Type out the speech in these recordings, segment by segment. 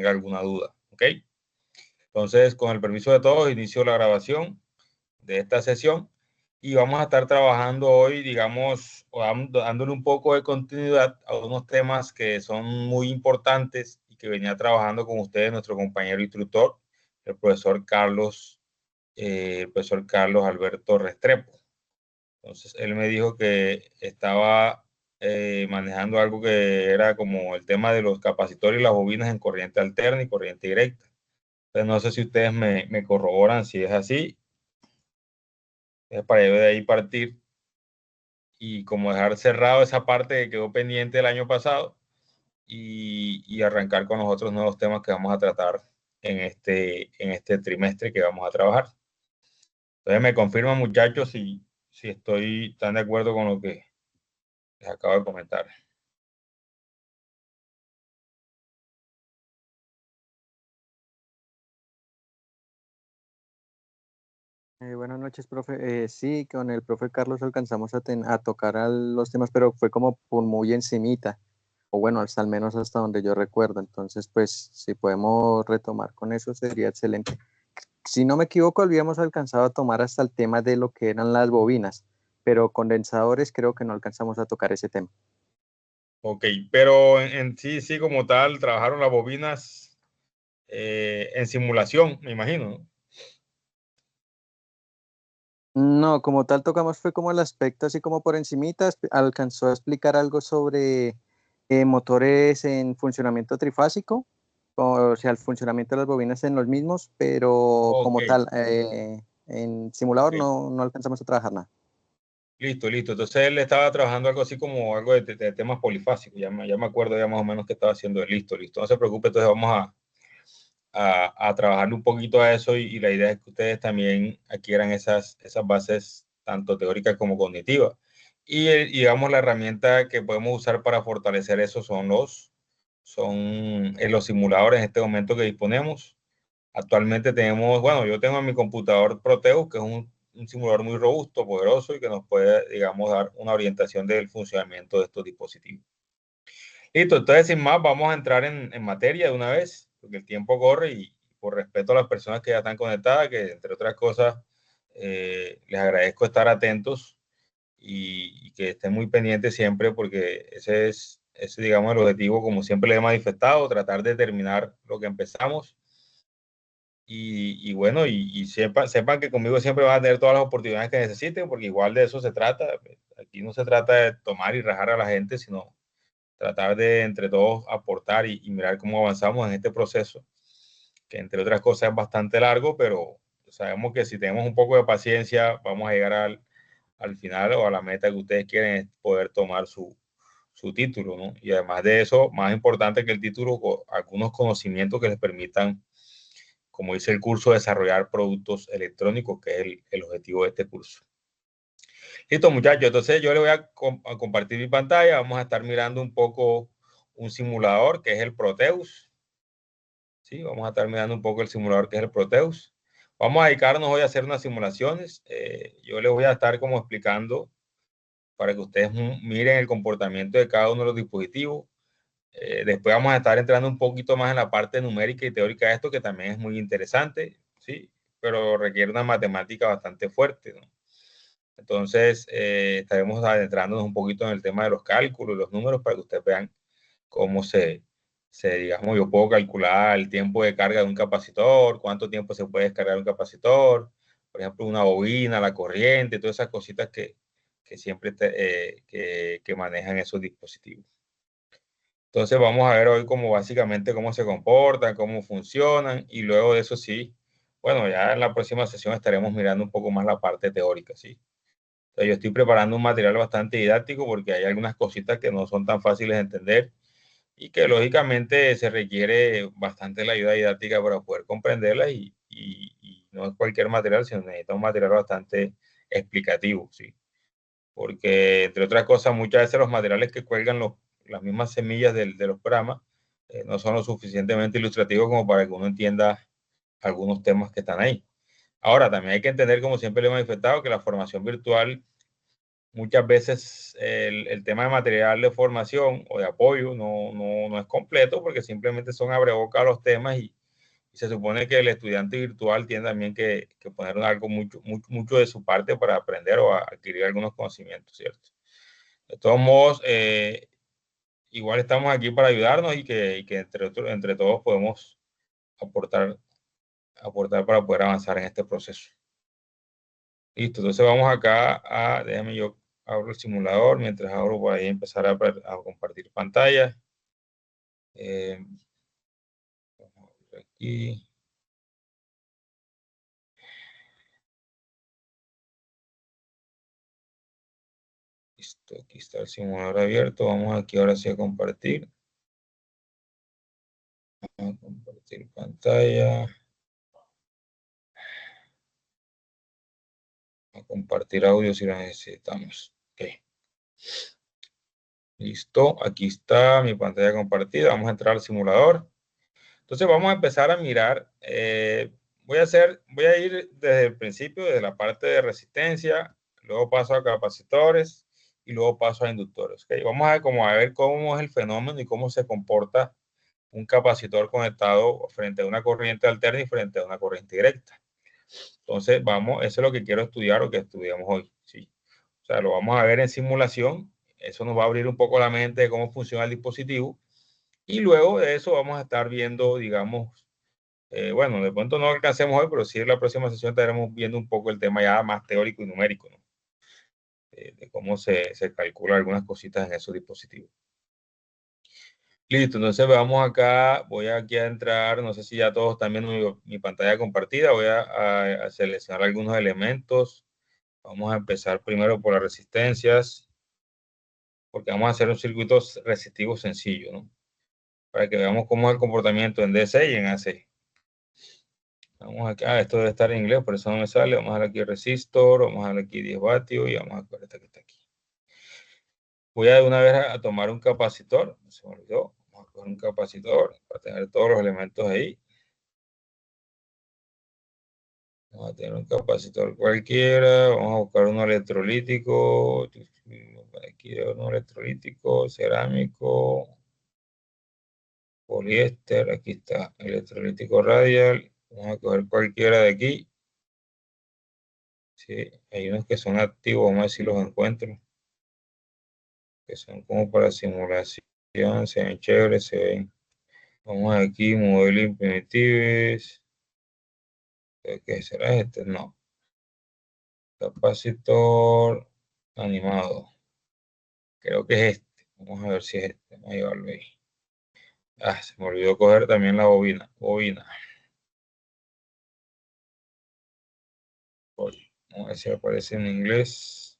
tenga alguna duda, ¿ok? Entonces, con el permiso de todos, inicio la grabación de esta sesión y vamos a estar trabajando hoy, digamos, dándole un poco de continuidad a unos temas que son muy importantes y que venía trabajando con ustedes nuestro compañero instructor, el profesor Carlos Alberto Restrepo. Entonces, él me dijo que estaba manejando algo que era como el tema de los capacitores y las bobinas en corriente alterna y corriente directa. Entonces, no sé si ustedes me corroboran si es así, para yo de ahí partir y como dejar cerrado esa parte que quedó pendiente el año pasado y arrancar con los otros nuevos temas que vamos a tratar en este trimestre que vamos a trabajar. Entonces, me confirman, muchachos, si estoy tan de acuerdo con lo que les acabo de comentar. Buenas noches, profe. Sí, con el profe Carlos alcanzamos a tocar los temas, pero fue como por muy encimita, o bueno, hasta al menos hasta donde yo recuerdo. Entonces, pues, si podemos retomar con eso sería excelente. Si no me equivoco, habíamos alcanzado a tomar hasta el tema de lo que eran las bobinas, pero condensadores creo que no alcanzamos a tocar ese tema. Ok, pero en sí, sí, como tal, trabajaron las bobinas en simulación, me imagino, ¿no? No, como tal tocamos fue como el aspecto así como por encimita, alcanzó a explicar algo sobre motores en funcionamiento trifásico, o sea, el funcionamiento de las bobinas en los mismos, pero Ok, como tal, en simulador ok. no alcanzamos a trabajar nada. Listo, listo. Entonces él estaba trabajando algo así como algo de temas polifásicos. Ya me acuerdo ya más o menos que estaba haciendo. Listo, listo. No se preocupe, entonces vamos a trabajarle un poquito a eso y la idea es que ustedes también adquieran esas bases tanto teóricas como cognitivas. Y digamos la herramienta que podemos usar para fortalecer eso son los simuladores en este momento que disponemos. Actualmente tenemos, bueno, yo tengo en mi computador Proteus, que es un simulador muy robusto, poderoso y que nos puede, digamos, dar una orientación del funcionamiento de estos dispositivos. Listo, entonces sin más vamos a entrar en materia de una vez, porque el tiempo corre y por respeto a las personas que ya están conectadas, que entre otras cosas les agradezco estar atentos y que estén muy pendientes siempre, porque ese, digamos, el objetivo, como siempre le he manifestado, tratar de terminar lo que empezamos. Y bueno, sepan que conmigo siempre van a tener todas las oportunidades que necesiten, porque igual de eso se trata. Aquí no se trata de tomar y rajar a la gente, sino tratar de entre todos aportar y mirar cómo avanzamos en este proceso, que entre otras cosas es bastante largo, pero sabemos que si tenemos un poco de paciencia, vamos a llegar al final o a la meta que ustedes quieren, es poder tomar su título, ¿no? Y además de eso, más importante que el título, algunos conocimientos que les permitan, como dice el curso, desarrollar productos electrónicos, que es el objetivo de este curso. Listo, muchachos. Entonces yo le voy a compartir mi pantalla. Vamos a estar mirando un poco un simulador que es el Proteus. Sí, vamos a estar mirando un poco el simulador que es el Proteus. Vamos a dedicarnos hoy a hacer unas simulaciones. Yo les voy a estar como explicando para que ustedes miren el comportamiento de cada uno de los dispositivos. Después vamos a estar entrando un poquito más en la parte numérica y teórica de esto, que también es muy interesante, ¿sí? Pero requiere una matemática bastante fuerte, ¿no? Entonces, estaremos adentrándonos un poquito en el tema de los cálculos, los números, para que ustedes vean cómo digamos, yo puedo calcular el tiempo de carga de un capacitor, cuánto tiempo se puede descargar un capacitor, por ejemplo, una bobina, la corriente, todas esas cositas que siempre que manejan esos dispositivos. Entonces vamos a ver hoy cómo básicamente cómo se comportan, cómo funcionan y luego de eso sí, bueno, ya en la próxima sesión estaremos mirando un poco más la parte teórica, ¿sí? Entonces yo estoy preparando un material bastante didáctico porque hay algunas cositas que no son tan fáciles de entender y que lógicamente se requiere bastante la ayuda didáctica para poder comprenderlas y no es cualquier material, sino necesita un material bastante explicativo, ¿sí? Porque entre otras cosas muchas veces los materiales que cuelgan las mismas semillas de los programas no son lo suficientemente ilustrativos como para que uno entienda algunos temas que están ahí. Ahora, también hay que entender, como siempre le he manifestado, que la formación virtual muchas veces el tema de material de formación o de apoyo no es completo porque simplemente son abrebocas los temas y se supone que el estudiante virtual tiene también que poner algo mucho de su parte para aprender o adquirir algunos conocimientos, ¿cierto? De todos modos, igual estamos aquí para ayudarnos y que entre todos podemos aportar, aportar para poder avanzar en este proceso. Listo, entonces vamos acá déjame yo abro el simulador, mientras abro por ahí empezar a compartir pantalla. Vamos a ver aquí. Listo, aquí está el simulador abierto. Vamos aquí ahora sí a compartir. Vamos a compartir pantalla. A compartir audio si lo necesitamos. Ok. Listo, aquí está mi pantalla compartida. Vamos a entrar al simulador. Entonces vamos a empezar a mirar. Voy a ir desde el principio, desde la parte de resistencia, luego paso a capacitores y luego paso a inductores. ¿Okay? Vamos a ver cómo es el fenómeno y cómo se comporta un capacitor conectado frente a una corriente alterna y frente a una corriente directa. Entonces, eso es lo que quiero estudiar o que estudiamos hoy. ¿Sí? O sea, lo vamos a ver en simulación. Eso nos va a abrir un poco la mente de cómo funciona el dispositivo. Y luego de eso vamos a estar viendo, digamos, bueno, de pronto no alcancemos hoy, pero sí en la próxima sesión estaremos viendo un poco el tema ya más teórico y numérico, ¿no? De cómo se calcula algunas cositas en esos dispositivos. Listo, entonces vamos acá, voy aquí a entrar, no sé si ya todos están viendo mi pantalla compartida, voy a seleccionar algunos elementos. Vamos a empezar primero por las resistencias, porque vamos a hacer un circuito resistivo sencillo, ¿no? Para que veamos cómo es el comportamiento en DC y en AC. Vamos acá, esto debe estar en inglés, por eso no me sale. Vamos a dar aquí resistor, vamos a dar aquí 10 vatios y vamos a ver esta que está aquí. Voy a de una vez a tomar un capacitor, se me olvidó. Vamos a coger un capacitor para tener todos los elementos ahí. Vamos a tener un capacitor cualquiera, vamos a buscar uno electrolítico, aquí uno electrolítico, cerámico, poliéster, aquí está, electrolítico radial, vamos a coger cualquiera de aquí. Sí, hay unos que son activos, vamos a ver si los encuentro, que son como para simulación, se ven chéveres, se ven. Vamos aquí, modelo imprimibles, ¿qué será este? No, capacitor animado. Creo que es este. Vamos a ver si es este. Vamos a llevarlo ahí. Ah, se me olvidó coger también la bobina. Oye, vamos a ver si aparece en inglés.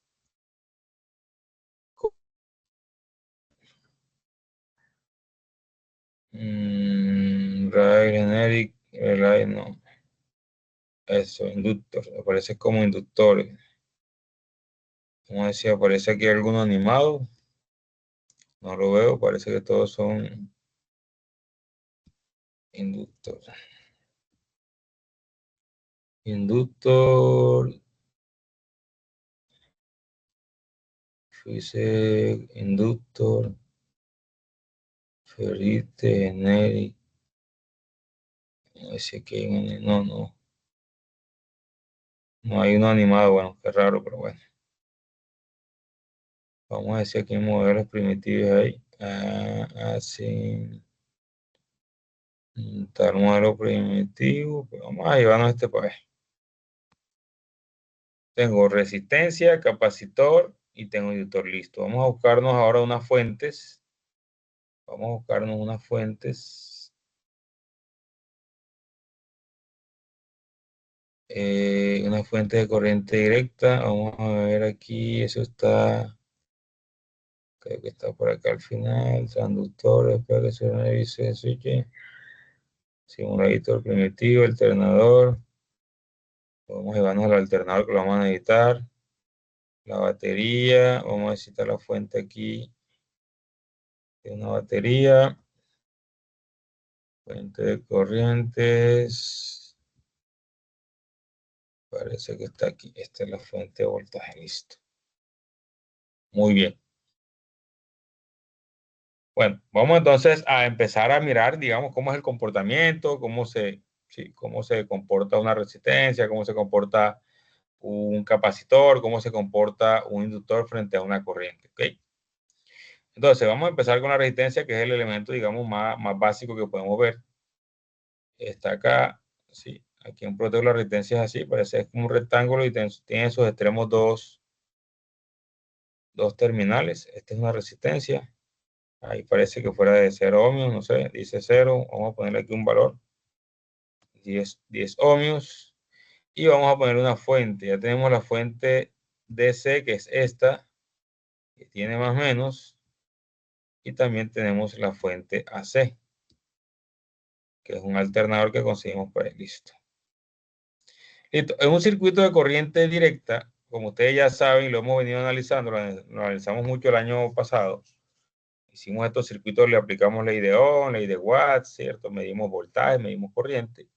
Rail generic, relay, no. Eso, inductor. Aparece como inductores. Vamos a ver si aparece aquí alguno animado. No lo veo, parece que todos son inductores. Inductor, dice inductor, ferrite, generic. No sé aquí no hay uno animado, bueno, qué raro, pero bueno. Vamos a ver si aquí hay modelos primitivos ahí. Sí. Tal modelo primitivo, pues vamos a llevarnos este para ver. Tengo resistencia, capacitor y tengo inductor listo. Vamos a buscarnos ahora unas fuentes. Vamos a buscarnos unas fuentes. Una fuente de corriente directa. Vamos a ver aquí, eso está, creo que está por acá al final. Transductor, espero que se revise el switch. Simulador primitivo, alternador. Vamos a llevarnos al alternador que lo vamos a necesitar. La batería, vamos a necesitar la fuente aquí de una batería. Fuente de corrientes. Parece que está aquí. Esta es la fuente de voltaje, listo. Muy bien. Bueno, vamos entonces a empezar a mirar, digamos, cómo es el comportamiento, cómo se comporta una resistencia, cómo se comporta un capacitor, cómo se comporta un inductor frente a una corriente, ¿ok? Entonces, vamos a empezar con la resistencia, que es el elemento, digamos, más básico que podemos ver. Está acá, sí, aquí en proteo la resistencia es así, parece como un rectángulo y tiene en sus extremos dos terminales. Esta es una resistencia. Ahí parece que fuera de 0 ohmios, no sé, dice 0. Vamos a ponerle aquí un valor, 10 ohmios. Y vamos a poner una fuente. Ya tenemos la fuente DC, que es esta, que tiene más o menos. Y también tenemos la fuente AC, que es un alternador que conseguimos por ahí. Listo. Listo. En un circuito de corriente directa, como ustedes ya saben, y lo hemos venido analizando, lo analizamos mucho el año pasado. Hicimos estos circuitos, le aplicamos ley de Ohm, ley de Watt, ¿cierto? Medimos voltaje, medimos corriente,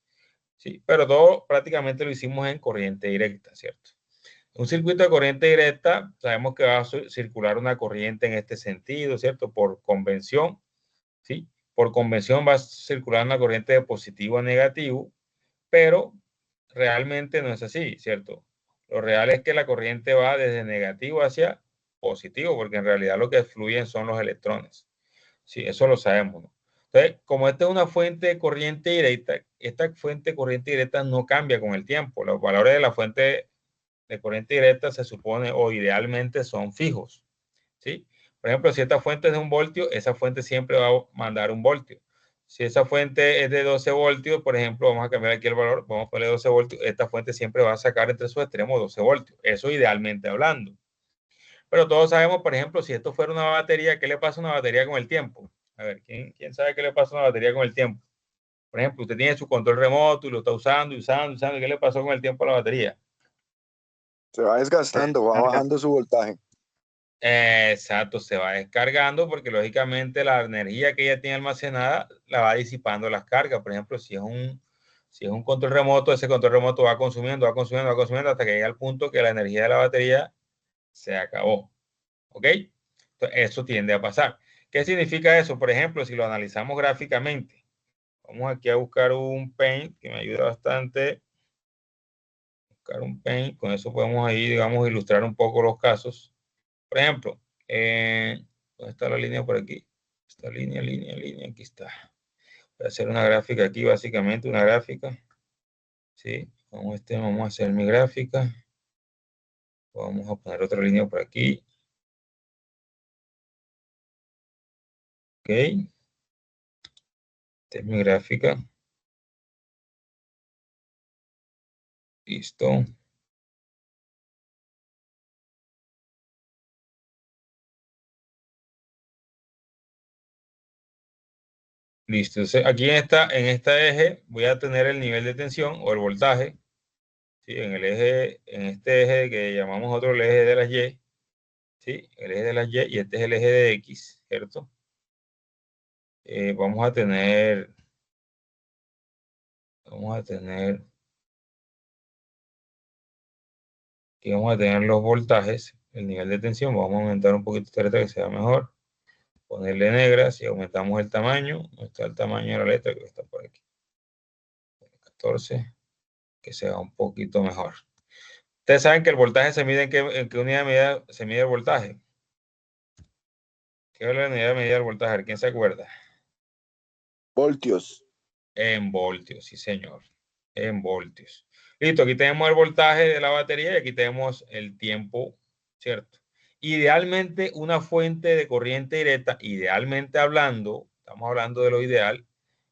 ¿sí? Pero todo prácticamente lo hicimos en corriente directa, ¿cierto? Un circuito de corriente directa, sabemos que va a circular una corriente en este sentido, ¿cierto? Por convención, ¿sí? Por convención va a circular una corriente de positivo a negativo, pero realmente no es así, ¿cierto? Lo real es que la corriente va desde negativo hacia positivo, porque en realidad lo que fluyen son los electrones. Sí, eso lo sabemos, ¿no? Entonces, como esta es una fuente de corriente directa, esta fuente de corriente directa no cambia con el tiempo. Los valores de la fuente de corriente directa se supone o idealmente son fijos, ¿sí? Por ejemplo, si esta fuente es de 1 voltio, esa fuente siempre va a mandar 1 voltio. Si esa fuente es de 12 voltios, por ejemplo, vamos a cambiar aquí el valor, vamos a ponerle 12 voltios, esta fuente siempre va a sacar entre sus extremos 12 voltios. Eso idealmente hablando. Pero todos sabemos, por ejemplo, si esto fuera una batería, ¿qué le pasa a una batería con el tiempo? A ver, ¿quién sabe qué le pasa a una batería con el tiempo? Por ejemplo, usted tiene su control remoto y lo está usando y usando, usando. ¿Qué le pasó con el tiempo a la batería? Se va desgastando, va bajando su voltaje. Exacto, se va descargando porque lógicamente la energía que ella tiene almacenada la va disipando las cargas. Por ejemplo, si es un control remoto, ese control remoto va consumiendo, va consumiendo, va consumiendo hasta que llega al punto que la energía de la batería se acabó. ¿Ok? Entonces, eso tiende a pasar. ¿Qué significa eso? Por ejemplo, si lo analizamos gráficamente, vamos aquí a buscar un paint que me ayuda bastante. Buscar un paint, con eso podemos ahí, digamos, ilustrar un poco los casos. Por ejemplo, ¿dónde está la línea por aquí? Esta línea, aquí está. Voy a hacer una gráfica aquí, básicamente una gráfica. ¿Sí? Vamos a hacer mi gráfica. Vamos a poner otra línea por aquí. Ok. Esta es mi gráfica. Listo. Listo. Entonces, aquí en esta eje voy a tener el nivel de tensión o el voltaje. ¿Sí? En este eje que llamamos nosotros el eje de las Y. ¿Sí? El eje de las Y y este es el eje de X, ¿cierto? Vamos a tener aquí vamos a tener los voltajes, el nivel de tensión. Vamos a aumentar un poquito esta letra que sea mejor. Ponerle negra, si aumentamos el tamaño, no está el tamaño de la letra que está por aquí. 14, que sea un poquito mejor. Ustedes saben que el voltaje se mide en qué unidad de medida se mide el voltaje. ¿Qué es la unidad de medida del voltaje? ¿Quién se acuerda? Voltios. En voltios, sí señor. En voltios. Listo, aquí tenemos el voltaje de la batería y aquí tenemos el tiempo, ¿cierto? Idealmente una fuente de corriente directa, idealmente hablando, estamos hablando de lo ideal,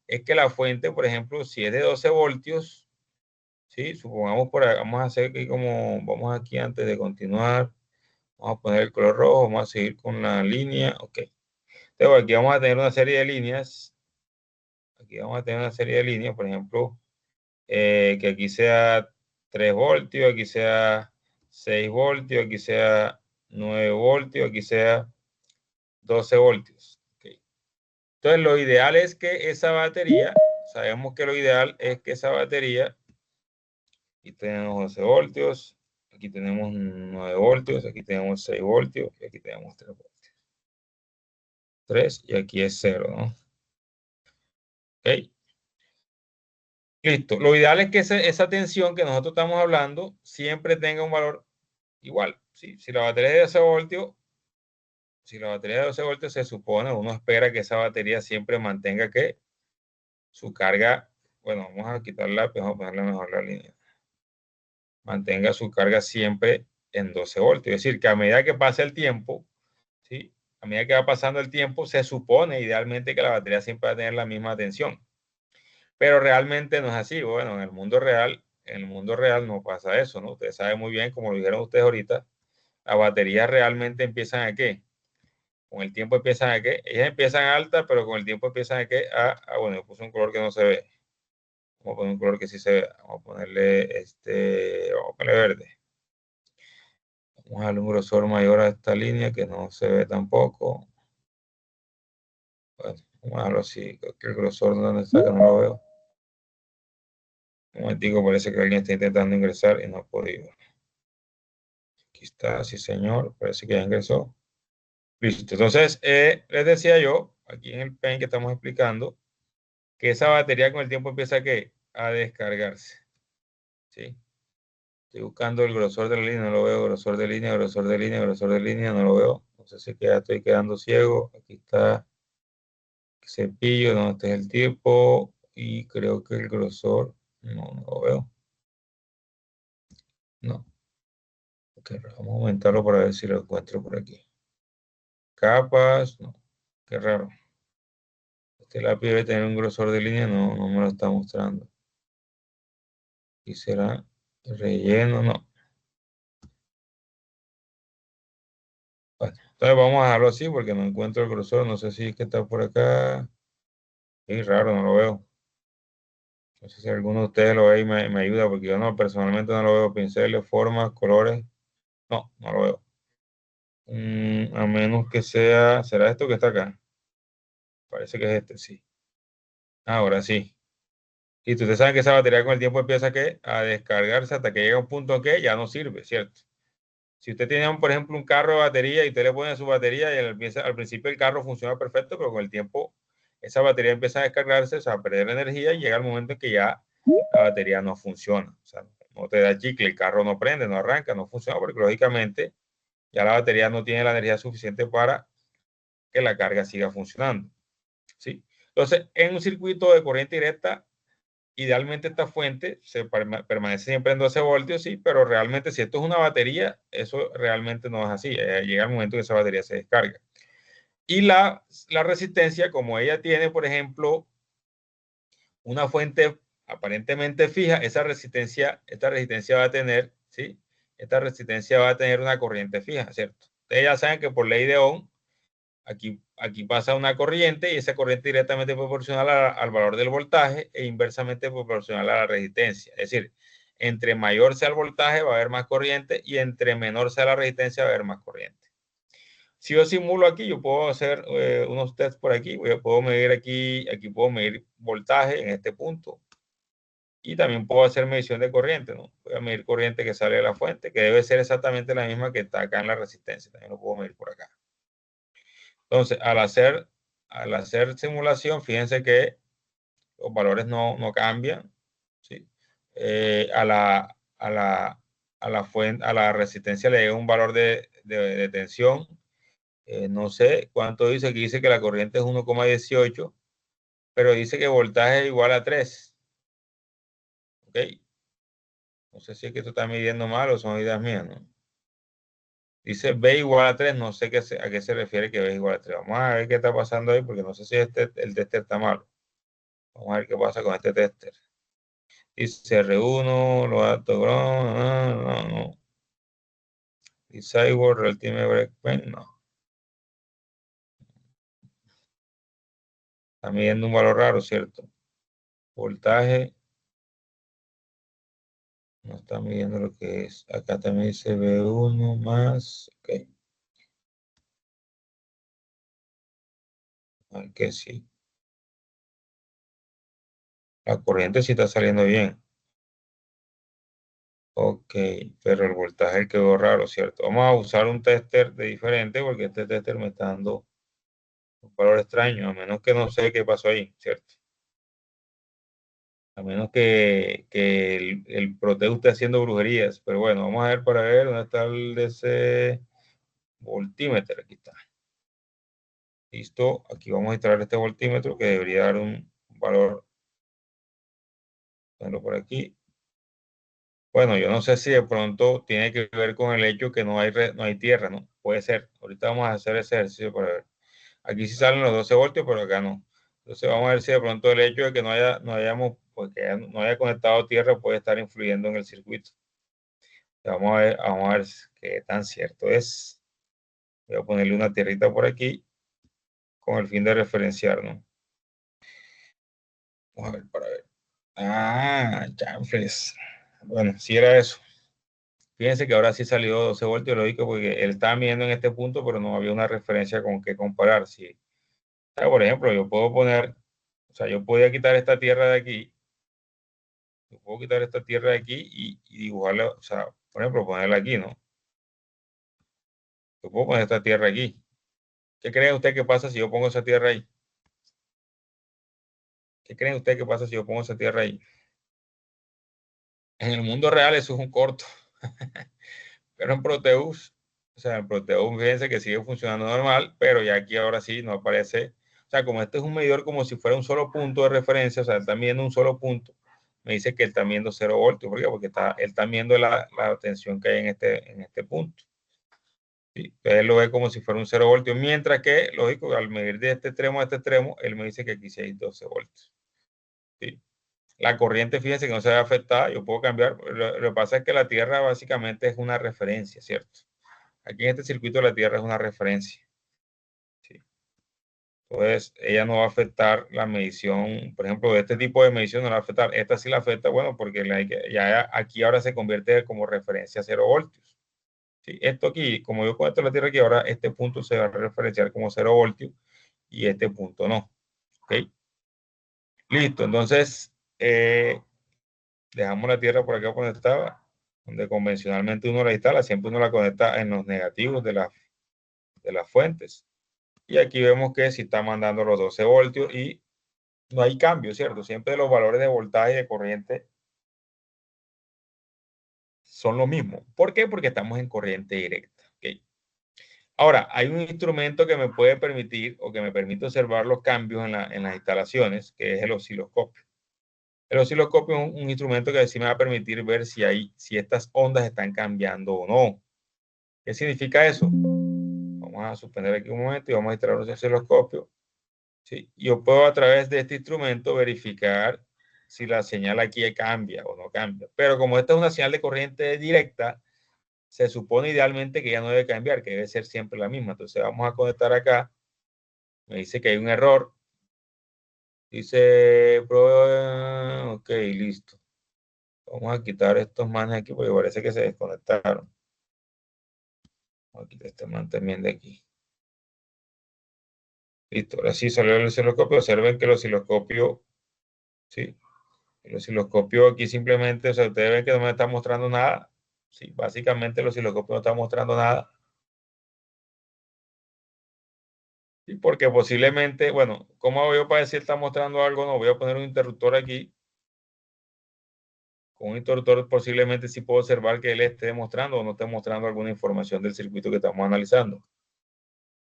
es que la fuente, por ejemplo, si es de 12 voltios, ¿sí? Supongamos vamos a hacer aquí como, vamos aquí antes de continuar, vamos a poner el color rojo, vamos a seguir con la línea, ok. Entonces aquí vamos a tener una serie de líneas, aquí vamos a tener una serie de líneas, por ejemplo, que aquí sea 3 voltios, aquí sea 6 voltios, aquí sea 9 voltios, aquí sea 12 voltios. Okay. Entonces, lo ideal es que esa batería, sabemos que lo ideal es que esa batería, y tenemos 12 voltios, Aquí tenemos 9 voltios, aquí tenemos 6 voltios y aquí tenemos 3 voltios. 3 y aquí es 0, ¿no? Ok. Listo. Lo ideal es que esa tensión que nosotros estamos hablando siempre tenga un valor igual. ¿Sí? Si la batería es de 12 voltios, se supone, uno espera que esa batería siempre mantenga que su carga, bueno, vamos a quitar el lápiz, vamos a ponerle mejor la línea. Mantenga su carga siempre en 12 voltios. Es decir, que a medida que pasa el tiempo, ¿sí? A medida que va pasando el tiempo, se supone idealmente que la batería siempre va a tener la misma tensión. Pero realmente no es así. Bueno, en el mundo real no pasa eso, ¿no? Ustedes saben muy bien, como lo dijeron ustedes ahorita, las baterías realmente empiezan a ¿qué? Con el tiempo empiezan a ¿qué? Ellas empiezan altas, pero con el tiempo empiezan a ¿qué? Bueno, yo puse un color que no se ve. Vamos a poner un color que sí se ve. Vamos a ponerle vamos a ponerle verde. Vamos a darle un grosor mayor a esta línea que no se ve tampoco. Bueno, vamos a dejarlo así. Que el grosor donde está, que no lo veo. Un momentico, parece que alguien está intentando ingresar y no ha podido. Aquí está, sí señor, parece que ya ingresó. Listo, entonces les decía yo, aquí en el pen que estamos explicando, que esa batería con el tiempo empieza a descargarse. ¿Sí? Estoy buscando el grosor de la línea, no lo veo, grosor de línea, grosor de línea, grosor de línea, no lo veo. No sé si es que ya estoy quedando ciego. Aquí está el cepillo, no, este es el tiempo y creo que el grosor, no lo veo. No. Ok, vamos a aumentarlo para ver si lo encuentro por aquí. Capas, no. Qué raro. Este lápiz debe tener un grosor de línea, no me lo está mostrando. ¿Y será relleno? No. Bueno, entonces vamos a dejarlo así porque no encuentro el grosor. No sé si es que está por acá. Es raro, no lo veo. No sé si alguno de ustedes lo ve y me ayuda porque yo no, personalmente no lo veo. Pinceles, formas, colores. No lo veo. A menos que sea, ¿será esto que está acá? Parece que es este, sí. Ahora sí. Y ustedes saben que esa batería con el tiempo empieza a descargarse hasta que llega a un punto que ya no sirve, ¿cierto? Si usted tiene, por ejemplo, un carro de batería y usted le pone su batería y al principio el carro funciona perfecto, pero con el tiempo esa batería empieza a descargarse, o sea, a perder energía y llega el momento en que ya la batería no funciona. O sea, no te da chicle, el carro no prende, no arranca, no funciona porque lógicamente ya la batería no tiene la energía suficiente para que la carga siga funcionando. ¿Sí? Entonces, en un circuito de corriente directa, idealmente esta fuente permanece siempre en 12 voltios, sí, pero realmente si esto es una batería, eso realmente no es así. Llega el momento que esa batería se descarga. Y la resistencia, como ella tiene, por ejemplo, una fuente aparentemente fija, esta resistencia va a tener, ¿sí? Esta resistencia va a tener una corriente fija, ¿cierto? Ustedes ya saben que por ley de Ohm, aquí pasa una corriente y esa corriente directamente proporcional al valor del voltaje e inversamente proporcional a la resistencia. Es decir, entre mayor sea el voltaje va a haber más corriente y entre menor sea la resistencia va a haber más corriente. Si yo simulo aquí, yo puedo hacer unos tests por aquí, puedo medir aquí puedo medir voltaje en este punto y también puedo hacer medición de corriente, ¿no? Voy a medir corriente que sale de la fuente, que debe ser exactamente la misma que está acá en la resistencia, también lo puedo medir por acá. Entonces, al hacer simulación, fíjense que los valores no cambian, ¿sí? A la resistencia le llega un valor de tensión. No sé cuánto dice, aquí dice que la corriente es 1,18, pero dice que voltaje es igual a 3. ¿Ok? No sé si es que esto está midiendo mal o son ideas mías, ¿no? Dice B igual a 3, no sé a qué se refiere que B igual a 3. Vamos a ver qué está pasando ahí, porque no sé si el tester está malo. Vamos a ver qué pasa con este tester. Dice R1, los datos, no. Disable Relative Breakpoint, no. Está midiendo un valor raro, ¿cierto? Voltaje. No está midiendo lo que es. Acá también dice B1 más. Ok. A ver que sí. La corriente sí está saliendo bien. Ok, pero el voltaje quedó raro, ¿cierto? Vamos a usar un tester de diferente porque este tester me está dando un valor extraño, a menos que no sé qué pasó ahí, ¿cierto? A menos que el Proteo esté haciendo brujerías. Pero bueno, vamos a ver para ver dónde está el DC voltímetro. Aquí está. Listo. Aquí vamos a instalar este voltímetro que debería dar un valor. Ponerlo por aquí. Bueno, yo no sé si de pronto tiene que ver con el hecho que no hay tierra, ¿no? Puede ser. Ahorita vamos a hacer ese ejercicio para ver. Aquí sí salen los 12 voltios, pero acá no. Entonces vamos a ver si de pronto el hecho de que porque no haya conectado tierra puede estar influyendo en el circuito. Vamos a ver qué tan cierto es. Voy a ponerle una tierrita por aquí con el fin de referenciar, ¿no? Vamos a ver para ver. Ah, chanfles. Bueno, sí era eso. Fíjense que ahora sí salió 12 voltios, lógico, porque él estaba midiendo en este punto, pero no había una referencia con qué comparar. Si, o sea, por ejemplo, yo puedo poner, o sea, yo podía quitar esta tierra de aquí, yo puedo quitar esta tierra de aquí y dibujarla, o sea, por ejemplo, ponerla aquí, ¿no? Yo puedo poner esta tierra aquí. ¿Qué cree usted que pasa si yo pongo esa tierra ahí? ¿Qué creen ustedes que pasa si yo pongo esa tierra ahí? En el mundo real eso es un corto, pero en Proteus, o sea, en Proteus fíjense que sigue funcionando normal, pero ya aquí ahora sí no aparece, o sea, como este es un medidor como si fuera un solo punto de referencia, o sea, está midiendo un solo punto, me dice que él está midiendo 0 voltios, ¿por qué? Porque él está midiendo la tensión que hay en este punto. ¿Sí? Entonces él lo ve como si fuera un 0 voltios, mientras que, lógico, al medir de este extremo a este extremo, él me dice que aquí sí hay 12 voltios. ¿Sí? La corriente, fíjense que no se ve afectada, yo puedo cambiar. Lo que pasa es que la Tierra básicamente es una referencia, ¿cierto? Aquí en este circuito la Tierra es una referencia. ¿Sí? Entonces, ella no va a afectar la medición, por ejemplo, de este tipo de medición no la va a afectar. Esta sí la afecta, bueno, porque ya aquí ahora se convierte como referencia a 0 voltios. ¿Sí? Esto aquí, como yo conecto la Tierra aquí, ahora este punto se va a referenciar como 0 voltios y este punto no. ¿Ok? Listo, entonces, dejamos la Tierra por acá donde estaba, donde convencionalmente uno la instala, siempre uno la conecta en los negativos de las fuentes. Y aquí vemos que si está mandando los 12 voltios y no hay cambio, ¿cierto? Siempre los valores de voltaje y de corriente son lo mismo. ¿Por qué? Porque estamos en corriente directa. ¿Okay? Ahora, hay un instrumento que me puede permitir o que me permite observar los cambios en las instalaciones, que es el osciloscopio. El osciloscopio es un instrumento que sí me va a permitir ver si estas ondas están cambiando o no. ¿Qué significa eso? Vamos a suspender aquí un momento y vamos a instalar un osciloscopio. ¿Sí? Yo puedo a través de este instrumento verificar si la señal aquí cambia o no cambia. Pero como esta es una señal de corriente directa, se supone idealmente que ya no debe cambiar, que debe ser siempre la misma. Entonces vamos a conectar acá. Me dice que hay un error. Dice, ok, listo. Vamos a quitar estos manes aquí porque parece que se desconectaron. Vamos a quitar este man también de aquí. Listo, ahora sí salió el osciloscopio. Observen que el osciloscopio, sí, el osciloscopio aquí simplemente, o sea, ustedes ven que no me está mostrando nada. Sí, básicamente el osciloscopio no está mostrando nada. Y porque posiblemente, bueno, ¿cómo hago yo para decir está mostrando algo? No, voy a poner un interruptor aquí. Con un interruptor posiblemente sí puedo observar que él esté mostrando o no esté mostrando alguna información del circuito que estamos analizando.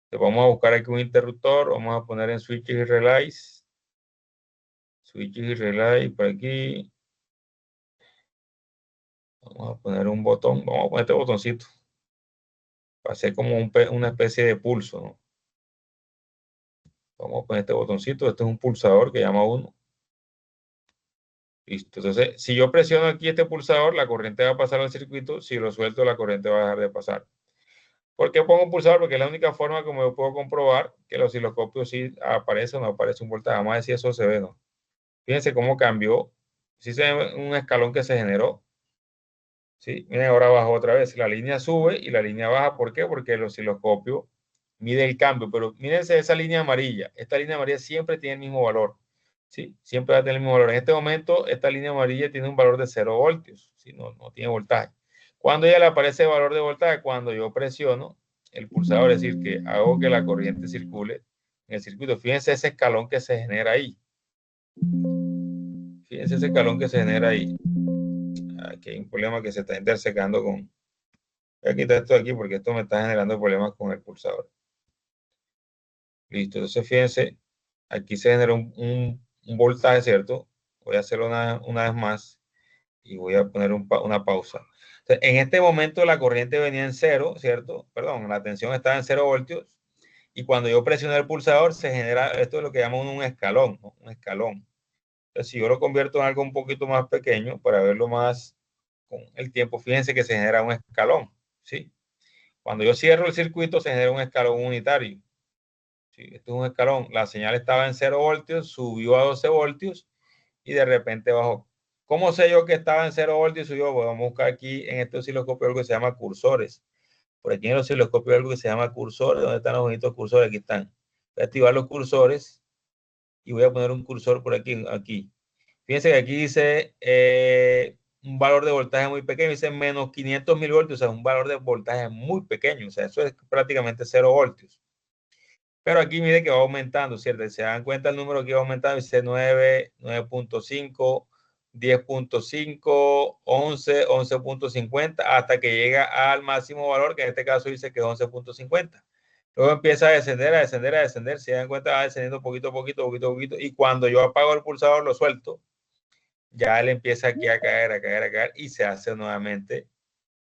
Entonces vamos a buscar aquí un interruptor, vamos a poner en switches y relays. Switches y relays por aquí. Vamos a poner un botón, vamos a poner este botoncito. Va a ser como una especie de pulso, ¿no? Vamos a poner este botoncito, este es un pulsador que llama 1. Listo. Entonces, si yo presiono aquí este pulsador, la corriente va a pasar al circuito. Si lo suelto, la corriente va a dejar de pasar. ¿Por qué pongo un pulsador? Porque es la única forma como yo puedo comprobar que el osciloscopio sí aparece o no aparece un voltaje. Vamos a ver si eso se ve, ¿no? Fíjense cómo cambió. Sí se ve un escalón que se generó. ¿Sí? Miren, ahora bajó otra vez. La línea sube y la línea baja. ¿Por qué? Porque el osciloscopio mide el cambio. Pero mírense esa línea amarilla. Esta línea amarilla siempre tiene el mismo valor. ¿sí? Siempre va a tener el mismo valor. En este momento, esta línea amarilla tiene un valor de 0 voltios, ¿sí? No tiene voltaje. Cuando ya le aparece el valor de voltaje, cuando yo presiono el pulsador, es decir, que hago que la corriente circule en el circuito. Fíjense ese escalón que se genera ahí. Fíjense ese escalón que se genera ahí. Aquí hay un problema que se está intersecando con... Voy a quitar esto de aquí porque esto me está generando problemas con el pulsador. Listo, entonces fíjense, aquí se generó un voltaje, ¿cierto? Voy a hacerlo una vez más y voy a poner una pausa. Entonces, en este momento la corriente venía en 0, ¿cierto? Perdón, la tensión estaba en 0 voltios y cuando yo presiono el pulsador se genera, esto es lo que llaman un escalón, ¿no? Un escalón. Entonces, si yo lo convierto en algo un poquito más pequeño para verlo más con el tiempo, fíjense que se genera un escalón, ¿sí? Cuando yo cierro el circuito se genera un escalón unitario. ¿Sí? Esto es un escalón. La señal estaba en 0 voltios, subió a 12 voltios y de repente bajó. ¿Cómo sé yo que estaba en 0 voltios y subió? Pues vamos a buscar aquí en este osciloscopio algo que se llama cursores. Por aquí en el osciloscopio hay algo que se llama cursores. ¿Dónde están los bonitos cursores? Aquí están. Voy a activar los cursores y voy a poner un cursor por aquí. Fíjense que aquí dice un valor de voltaje muy pequeño, dice menos 500 milivoltios, o sea, un valor de voltaje muy pequeño, o sea, eso es prácticamente 0 voltios. Pero aquí mire que va aumentando, ¿cierto? Se dan cuenta el número que va aumentando, dice 9, 9.5, 10.5, 11, 11.50, hasta que llega al máximo valor, que en este caso dice que es 11.50. Luego empieza a descender, a descender, a descender. Si se dan cuenta, va descendiendo poquito a poquito, poquito a poquito. Y cuando yo apago el pulsador, lo suelto, ya él empieza aquí a caer, a caer, a caer, y se hace nuevamente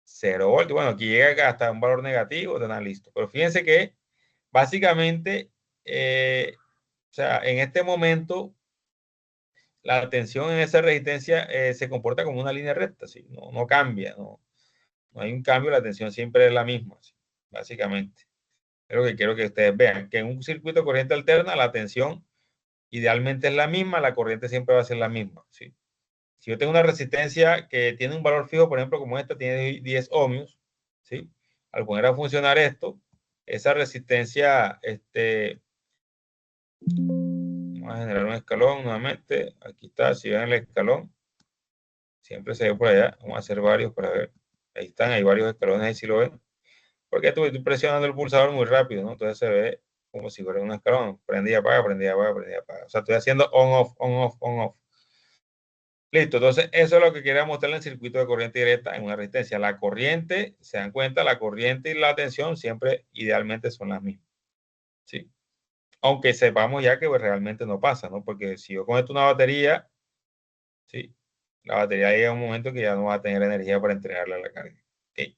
0 voltios. Bueno, aquí llega hasta un valor negativo, de nada, listo. Pero fíjense que básicamente, o sea, en este momento, la tensión en esa resistencia se comporta como una línea recta, ¿sí? No cambia, no hay un cambio, la tensión siempre es la misma, ¿sí? Básicamente. Es lo que quiero que ustedes vean, que en un circuito de corriente alterna, la tensión idealmente es la misma, la corriente siempre va a ser la misma, ¿sí? Si yo tengo una resistencia que tiene un valor fijo, por ejemplo, como esta, tiene 10 ohmios, ¿sí? Al poner a funcionar esto, esa resistencia, vamos a generar un escalón nuevamente. Aquí está, si ven el escalón, siempre se ve por allá. Vamos a hacer varios para ver. Ahí están, hay varios escalones ahí si lo ven. Porque estoy presionando el pulsador muy rápido, ¿no? Entonces se ve como si fuera un escalón. Prendí, apaga, prendí, apaga, prendí, apaga. O sea, estoy haciendo on, off, on, off, on, off. Listo, entonces eso es lo que quería mostrar en el circuito de corriente directa en una resistencia. La corriente, se dan cuenta, la corriente y la tensión siempre idealmente son las mismas. ¿Sí? Aunque sepamos ya que pues, realmente no pasa, ¿no? Porque si yo conecto una batería, ¿sí? La batería llega a un momento que ya no va a tener energía para entregarla a la carga. ¿Sí?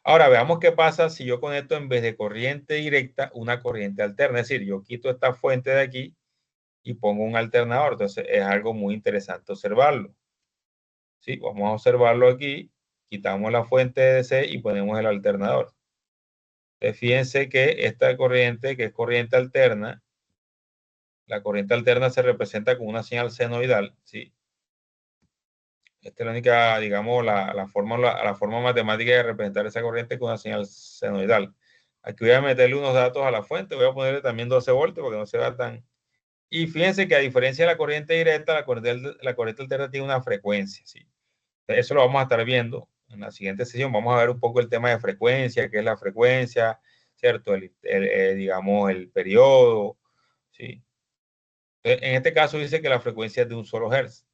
Ahora veamos qué pasa si yo conecto en vez de corriente directa una corriente alterna. Es decir, yo quito esta fuente de aquí y pongo un alternador. Entonces es algo muy interesante observarlo. ¿Sí? Vamos a observarlo aquí. Quitamos la fuente de DC y ponemos el alternador. Entonces fíjense que esta corriente, que es corriente alterna, la corriente alterna se representa con una señal senoidal. ¿Sí? Esta es la única, digamos, la forma matemática de representar esa corriente con una señal senoidal. Aquí voy a meterle unos datos a la fuente, voy a ponerle también 12 voltios porque no se va tan... Y fíjense que a diferencia de la corriente directa, la corriente alterna tiene una frecuencia, ¿sí? Eso lo vamos a estar viendo en la siguiente sesión. Vamos a ver un poco el tema de frecuencia, qué es la frecuencia, ¿cierto? Digamos, el periodo, ¿sí? En este caso dice que la frecuencia es de un solo hertz.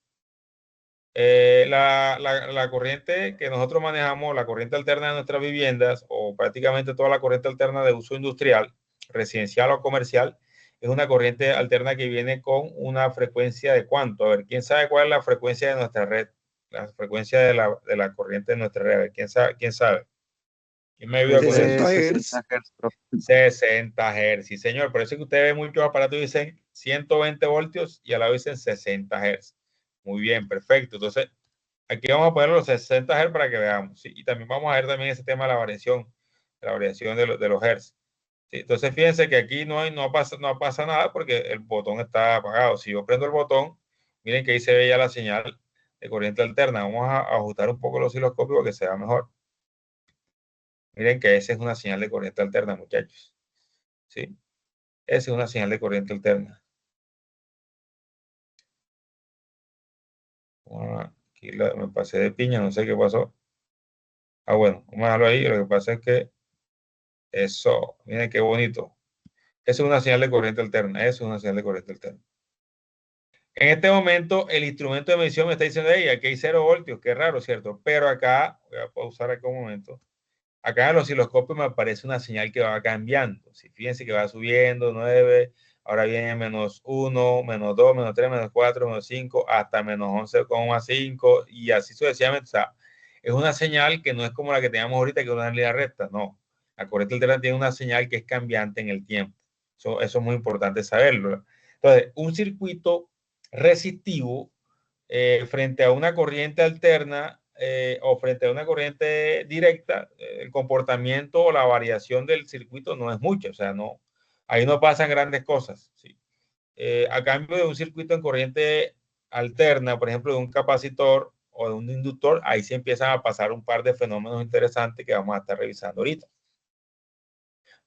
La corriente que nosotros manejamos, la corriente alterna de nuestras viviendas o prácticamente toda la corriente alterna de uso industrial, residencial o comercial, es una corriente alterna que viene con una frecuencia de ¿cuánto? A ver, ¿quién sabe cuál es la frecuencia de nuestra red? La frecuencia de la corriente de nuestra red. A ver, ¿quién sabe? ¿Quién sabe? ¿Quién me ayuda con eso? 60 60 Hz. Hz, profe. 60 Hz, sí, señor. Por eso es que usted ve muchos aparatos que dicen 120 voltios y a la vez dicen 60 Hz. Muy bien, perfecto. Entonces, aquí vamos a poner los 60 Hz para que veamos. ¿Sí? Y también vamos a ver también ese tema de la variación de los Hz. ¿Sí? Entonces, fíjense que aquí no pasa nada porque el botón está apagado. Si yo prendo el botón, miren que ahí se ve ya la señal de corriente alterna. Vamos a ajustar un poco el osciloscopio para que se vea mejor. Miren que esa es una señal de corriente alterna, muchachos. ¿Sí? Esa es una señal de corriente alterna. Aquí me pasé de piña, no sé qué pasó. Ah, bueno, vamos a dejarlo ahí. Lo que pasa es que eso, miren qué bonito. Eso es una señal de corriente alterna. Eso es una señal de corriente alterna. En este momento, el instrumento de medición me está diciendo, hey, aquí hay 0 voltios. Qué raro, ¿cierto? Pero acá, voy a pausar aquí un momento. Acá en el osciloscopio me aparece una señal que va cambiando. Si fíjense que va subiendo, 9, ahora viene menos 1, menos 2, menos 3, menos 4, menos 5, hasta menos 11,5 y así sucesivamente. O sea, es una señal que no es como la que teníamos ahorita, que es una línea recta. No, la corriente alterna tiene una señal que es cambiante en el tiempo. Eso es muy importante saberlo. Entonces, un circuito resistivo frente a una corriente alterna o frente a una corriente directa, el comportamiento o la variación del circuito no es mucha, o sea, no, ahí no pasan grandes cosas. ¿Sí? A cambio de un circuito en corriente alterna, por ejemplo, de un capacitor o de un inductor, ahí se empiezan a pasar un par de fenómenos interesantes que vamos a estar revisando ahorita.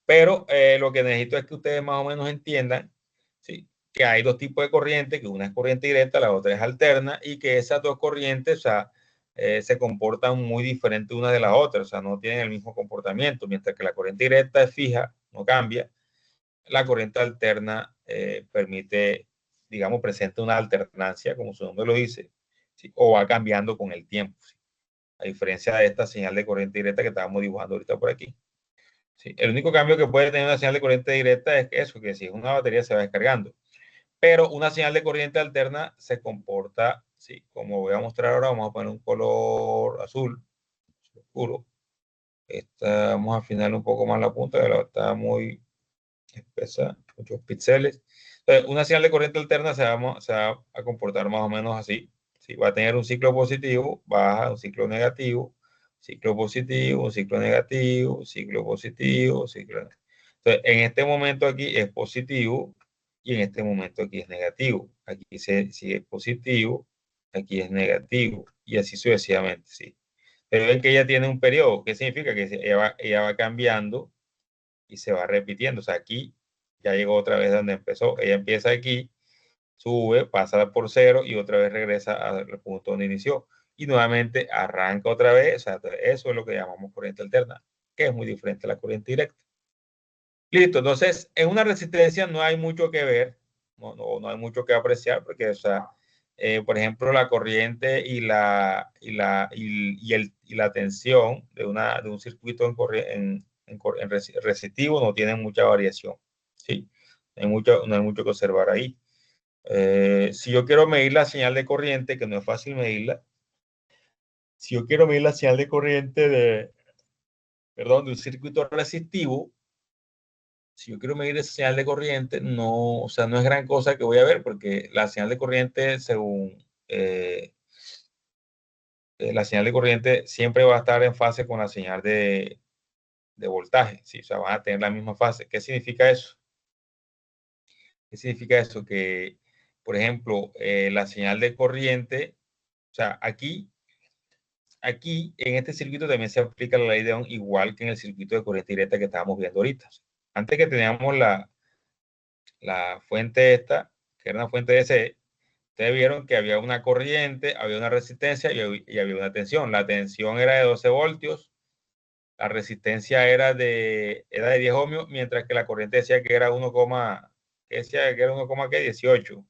Pero lo que necesito es que ustedes más o menos entiendan, ¿sí?, que hay dos tipos de corriente, que una es corriente directa, la otra es alterna, y que esas dos corrientes, o sea, se comportan muy diferente una de las otras, o sea, no tienen el mismo comportamiento. Mientras que la corriente directa es fija, no cambia, la corriente alterna permite, digamos, presenta una alternancia, como su nombre lo dice, ¿sí?, o va cambiando con el tiempo, ¿sí?, a diferencia de esta señal de corriente directa que estábamos dibujando ahorita por aquí. Sí, el único cambio que puede tener una señal de corriente directa es eso, que si es una batería se va descargando. Pero una señal de corriente alterna se comporta, sí, como voy a mostrar ahora, vamos a poner un color azul, oscuro. Vamos a afinar un poco más la punta, que está muy espesa, muchos píxeles. Entonces, una señal de corriente alterna se va a comportar más o menos así. ¿Sí? Va a tener un ciclo positivo, baja, un ciclo negativo, ciclo positivo, un ciclo negativo, ciclo positivo, ciclo negativo. Entonces, en este momento aquí es positivo y en este momento aquí es negativo. Aquí sigue positivo, aquí es negativo y así sucesivamente, ¿sí? Pero ven que ella tiene un periodo. ¿Qué significa? Que ella va cambiando y se va repitiendo. O sea, aquí ya llegó otra vez donde empezó. Ella empieza aquí, sube, pasa por 0 y otra vez regresa al punto donde inició. Y nuevamente arranca otra vez. O sea, eso es lo que llamamos corriente alterna, que es muy diferente a la corriente directa. Listo. Entonces, en una resistencia no hay mucho que ver, no hay mucho que apreciar, porque, o sea, por ejemplo, la corriente y la tensión de un circuito en resistivo no tienen mucha variación. ¿Sí? No hay mucho que observar ahí. Si yo quiero medir la señal de corriente, que no es fácil medirla, si yo quiero medir la señal de corriente de un circuito resistivo, si yo quiero medir esa señal de corriente, no, o sea, no es gran cosa que voy a ver, porque la señal de corriente, según la señal de corriente, siempre va a estar en fase con la señal de voltaje, ¿sí? O sea, van a tener la misma fase. ¿Qué significa eso? ¿Qué significa eso? Que, por ejemplo, la señal de corriente, o sea, aquí en este circuito también se aplica la ley de Ohm, igual que en el circuito de corriente directa que estábamos viendo ahorita. Antes que teníamos la fuente esta, que era una fuente DC, ustedes vieron que había una corriente, había una resistencia y había una tensión. La tensión era de 12 voltios, la resistencia era de 10 ohmios, mientras que la corriente decía que era 1,18.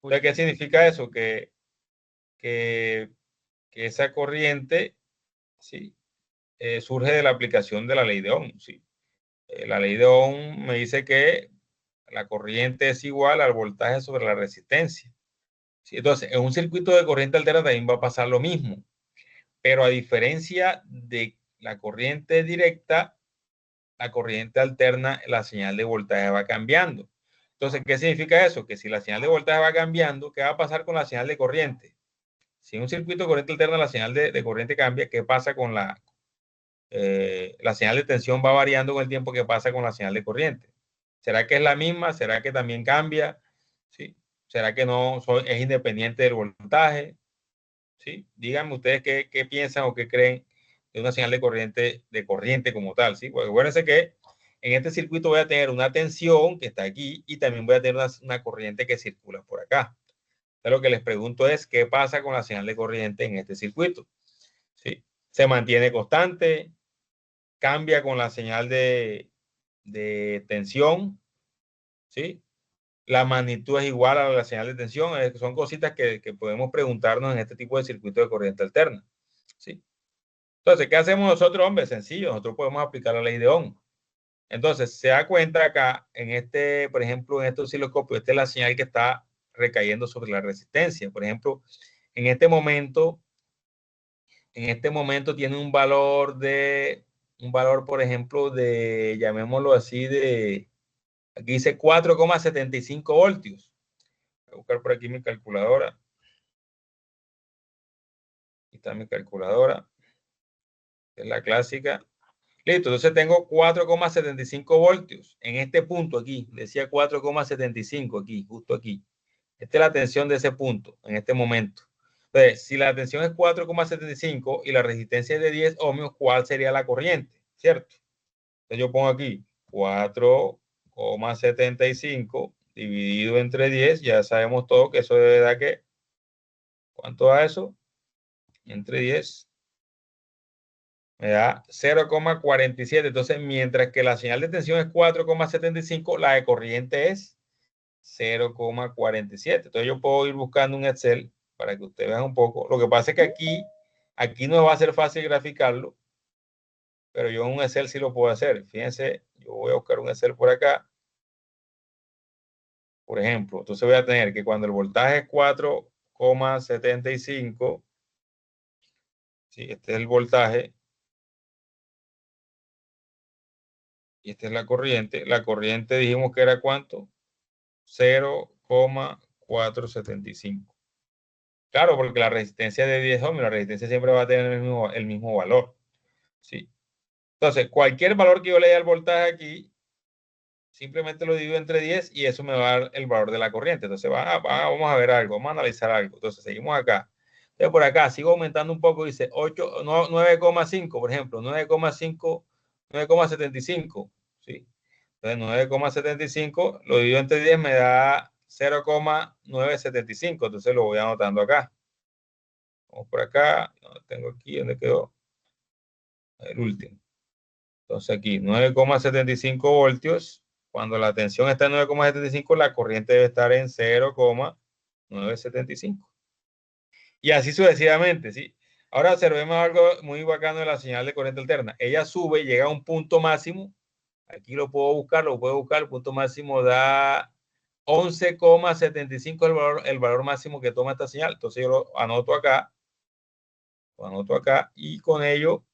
Entonces, ¿qué significa eso? Que esa corriente, ¿sí?, surge de la aplicación de la ley de Ohm, ¿sí? La ley de Ohm me dice que la corriente es igual al voltaje sobre la resistencia. ¿Sí? Entonces, en un circuito de corriente alterna también va a pasar lo mismo, pero a diferencia de la corriente directa, la corriente alterna, la señal de voltaje va cambiando. Entonces, ¿qué significa eso? Que si la señal de voltaje va cambiando, ¿qué va a pasar con la señal de corriente? Si en un circuito de corriente alterna la señal de corriente cambia, ¿qué pasa con la señal de tensión? Va variando con el tiempo. ¿Qué pasa con la señal de corriente? ¿Será que es la misma? ¿Será que también cambia? ¿Sí? ¿Será que no es independiente del voltaje? ¿Sí? Díganme ustedes qué piensan o qué creen de una señal de corriente como tal, ¿sí? Porque acuérdense que en este circuito voy a tener una tensión que está aquí y también voy a tener una corriente que circula por acá. Entonces, lo que les pregunto es, ¿qué pasa con la señal de corriente en este circuito? ¿Sí? ¿Se mantiene constante? ¿Cambia con la señal de tensión? ¿Sí? ¿La magnitud es igual a la señal de tensión? Son cositas que podemos preguntarnos en este tipo de circuito de corriente alterna. ¿Sí? Entonces, ¿qué hacemos nosotros, hombre? Sencillo, nosotros podemos aplicar la ley de Ohm. Entonces, se da cuenta acá, en este, por ejemplo, en este osciloscopio, esta es la señal que está recayendo sobre la resistencia. Por ejemplo, en este momento tiene un valor, por ejemplo, llamémoslo así, aquí dice 4,75 voltios. Voy a buscar por aquí mi calculadora. Aquí está mi calculadora. Es la clásica. Listo, entonces tengo 4,75 voltios en este punto aquí. Decía 4,75 aquí, justo aquí. Esta es la tensión de ese punto en este momento. Entonces, si la tensión es 4,75 y la resistencia es de 10 ohmios, ¿cuál sería la corriente? ¿Cierto? Entonces yo pongo aquí 4,75 dividido entre 10. Ya sabemos todo que eso debe dar que, ¿cuánto da eso? Entre 10. Me da 0,47. Entonces, mientras que la señal de tensión es 4,75, la de corriente es 0,47. Entonces, yo puedo ir buscando un Excel para que ustedes vean un poco. Lo que pasa es que aquí no va a ser fácil graficarlo, pero yo en un Excel sí lo puedo hacer. Fíjense, yo voy a buscar un Excel por acá. Por ejemplo, entonces voy a tener que cuando el voltaje es 4,75, ¿sí? Este es el voltaje y esta es la corriente. La corriente dijimos que era ¿cuánto? 0,475. Claro, porque la resistencia es de 10 ohms, la resistencia siempre va a tener el mismo valor. ¿Sí? Entonces, cualquier valor que yo le dé al voltaje aquí, simplemente lo divido entre 10 y eso me va a dar el valor de la corriente. Entonces, vamos a ver algo, vamos a analizar algo. Entonces, seguimos acá. Entonces, por acá, sigo aumentando un poco, dice 9,5, por ejemplo, 9,5, 9,75. ¿Sí? Entonces, 9,75 lo divido entre 10 me da 0,975. Entonces, lo voy anotando acá. Vamos por acá. No, tengo aquí, ¿dónde quedó? El último. Entonces, aquí 9,75 voltios. Cuando la tensión está en 9,75, la corriente debe estar en 0,975. Y así sucesivamente, ¿sí? Ahora observemos algo muy bacano de la señal de corriente alterna. Ella sube, llega a un punto máximo. Aquí lo puedo buscar, el punto máximo da 11,75 el valor máximo que toma esta señal. Entonces yo lo anoto acá y con ello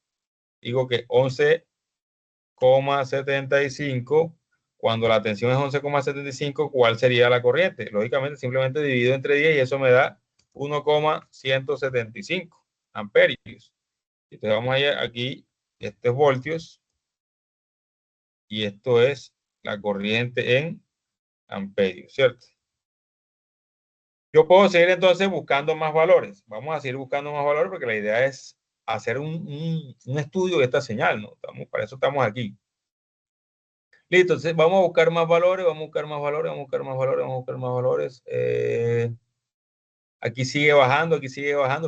digo que 11,75, cuando la tensión es 11,75, ¿cuál sería la corriente? Lógicamente simplemente divido entre 10 y eso me da 1,175 amperios. Entonces vamos a ir aquí, este es voltios y esto es la corriente en amperios, ¿cierto? Yo puedo seguir entonces buscando más valores. Vamos a seguir buscando más valores porque la idea es hacer un estudio de esta señal, ¿no? Para eso estamos aquí. Listo, entonces vamos a buscar más valores, vamos a buscar más valores, vamos a buscar más valores, vamos a buscar más valores. Aquí sigue bajando,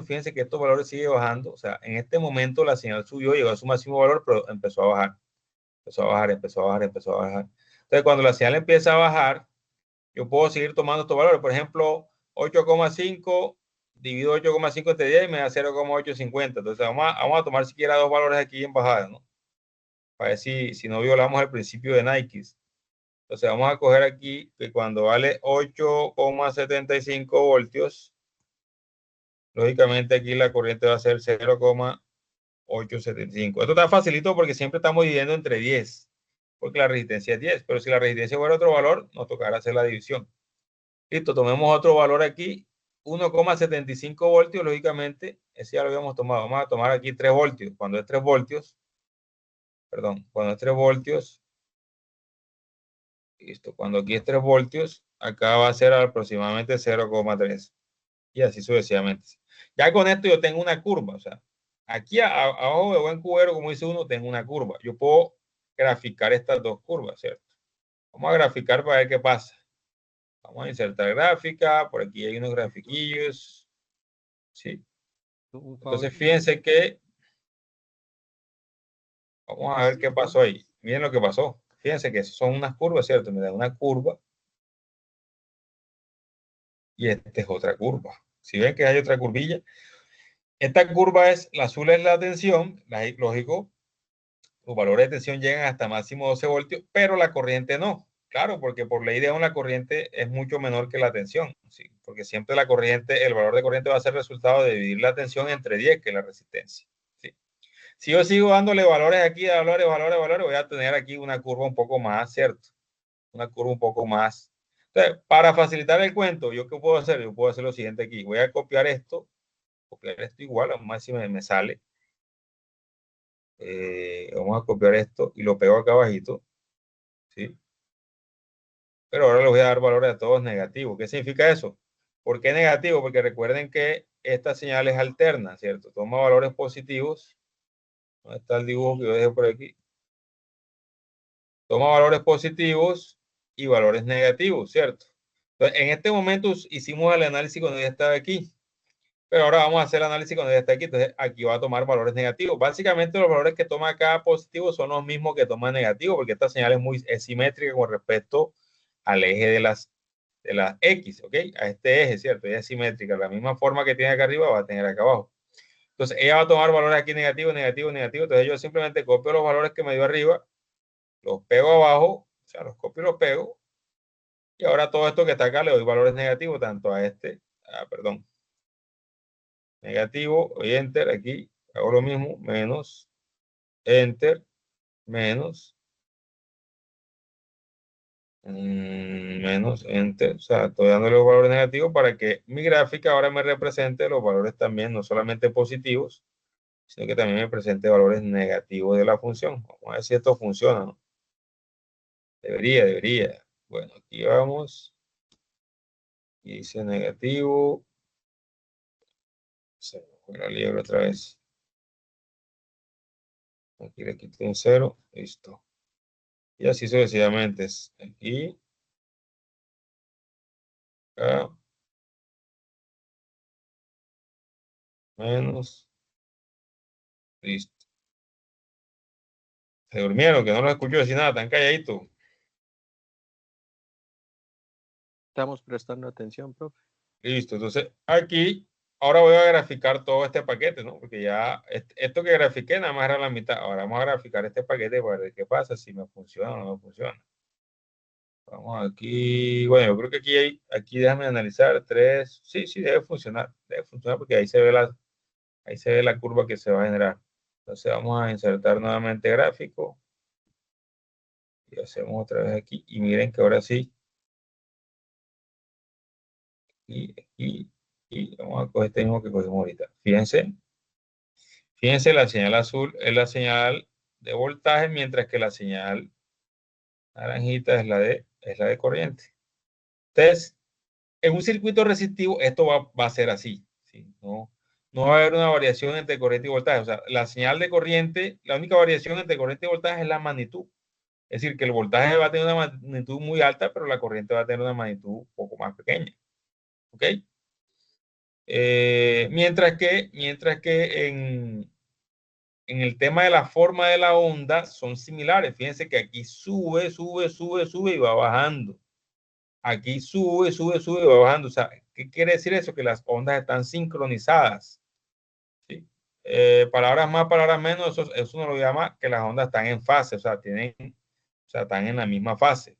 Fíjense que estos valores siguen bajando. O sea, en este momento la señal subió, llegó a su máximo valor, pero empezó a bajar. Empezó a bajar, empezó a bajar, empezó a bajar. Entonces, cuando la señal empieza a bajar, yo puedo seguir tomando estos valores. Por ejemplo, 8,5 divido 8,5 entre 10 y me da 0,850. Entonces, vamos a tomar siquiera dos valores aquí en bajada, ¿no? Para ver si no violamos el principio de Nike. Entonces, vamos a coger aquí que cuando vale 8,75 voltios, lógicamente aquí la corriente va a ser 0,875. Esto está facilito porque siempre estamos dividiendo entre 10, porque la resistencia es 10. Pero si la resistencia fuera otro valor, nos tocará hacer la división. Listo, tomemos otro valor aquí, 1,75 voltios, lógicamente, ese ya lo habíamos tomado. Vamos a tomar aquí 3 voltios. Cuando es 3 voltios, listo, cuando aquí es 3 voltios, acá va a ser aproximadamente 0,3 y así sucesivamente. Ya con esto yo tengo una curva, o sea, aquí abajo de buen cubero, como dice uno, tengo una curva. Yo puedo graficar estas dos curvas, ¿cierto? Vamos a graficar para ver qué pasa. Vamos a insertar gráfica. Por aquí hay unos grafiquillos. ¿Sí? Entonces, fíjense que vamos a ver qué pasó ahí. Miren lo que pasó. Fíjense que son unas curvas, ¿cierto? Me da una curva y esta es otra curva. Si ven que hay otra curvilla, esta curva es, la azul es la tensión, lógico, los valores de tensión llegan hasta máximo 12 voltios, pero la corriente no. Claro, porque por ley de Ohm la corriente es mucho menor que la tensión, ¿sí? Porque siempre la corriente, el valor de corriente va a ser resultado de dividir la tensión entre 10, que es la resistencia. ¿Sí? Si yo sigo dándole valores aquí, valores, voy a tener aquí una curva un poco más, ¿cierto? Una curva un poco más. Entonces, para facilitar el cuento, ¿yo qué puedo hacer? Yo puedo hacer lo siguiente aquí. Voy a copiar esto igual, vamos a ver si me sale. Vamos a copiar esto y lo pego acá abajito, ¿sí? Pero ahora les voy a dar valores a todos negativos. ¿Qué significa eso? ¿Por qué negativo? Porque recuerden que esta señal es alterna, ¿cierto? Toma valores positivos. ¿Dónde está el dibujo que yo dejé por aquí? Toma valores positivos y valores negativos, ¿cierto? Entonces, en este momento hicimos el análisis cuando ya estaba aquí. Pero ahora vamos a hacer el análisis cuando ya está aquí. Entonces, aquí va a tomar valores negativos. Básicamente, los valores que toma acá positivos son los mismos que toma negativos, porque esta señal es simétrica con respecto al eje de las X, ¿ok? A este eje, ¿cierto? Ella es simétrica. La misma forma que tiene acá arriba va a tener acá abajo. Entonces, ella va a tomar valores aquí negativos, negativos, negativos. Entonces, yo simplemente copio los valores que me dio arriba, los pego abajo, o sea, los copio y los pego. Y ahora todo esto que está acá le doy valores negativos, tanto a este, perdón, negativo, y enter, aquí hago lo mismo, menos, enter, menos, menos, enter, o sea, estoy dándole los valores negativos para que mi gráfica ahora me represente los valores también, no solamente positivos, sino que también me presente valores negativos de la función. Vamos a ver si esto funciona, ¿no? Debería. Bueno, aquí vamos, y dice negativo, se me fue la liebre otra vez. Aquí le quito un 0, listo. Y así sucesivamente. Aquí, acá, menos, listo. Se durmieron, que no los escucho decir nada, tan calladitos. Estamos prestando atención, profe. Listo, entonces aquí, ahora voy a graficar todo este paquete, ¿no? Porque ya, esto que grafiqué nada más era la mitad. Ahora vamos a graficar este paquete para ver qué pasa, si me funciona o no me funciona. Vamos aquí, bueno, yo creo que aquí déjame analizar, 3, sí, debe funcionar porque ahí se ve la curva que se va a generar. Entonces vamos a insertar nuevamente gráfico. Y hacemos otra vez aquí. Y miren que ahora sí. Y vamos a coger este mismo que cogimos ahorita. Fíjense, la señal azul es la señal de voltaje, mientras que la señal naranjita es la de corriente. Entonces, en un circuito resistivo, esto va a ser así, ¿sí? No va a haber una variación entre corriente y voltaje. O sea, la señal de corriente, la única variación entre corriente y voltaje es la magnitud. Es decir, que el voltaje va a tener una magnitud muy alta, pero la corriente va a tener una magnitud un poco más pequeña. ¿Ok? Mientras que en el tema de la forma de la onda son similares. Fíjense que aquí sube y va bajando. Aquí sube y va bajando. O sea, ¿qué quiere decir eso? Que las ondas están sincronizadas. ¿Sí? Palabras más, palabras menos, eso no lo llama que las ondas están en fase, o sea, están en la misma fase.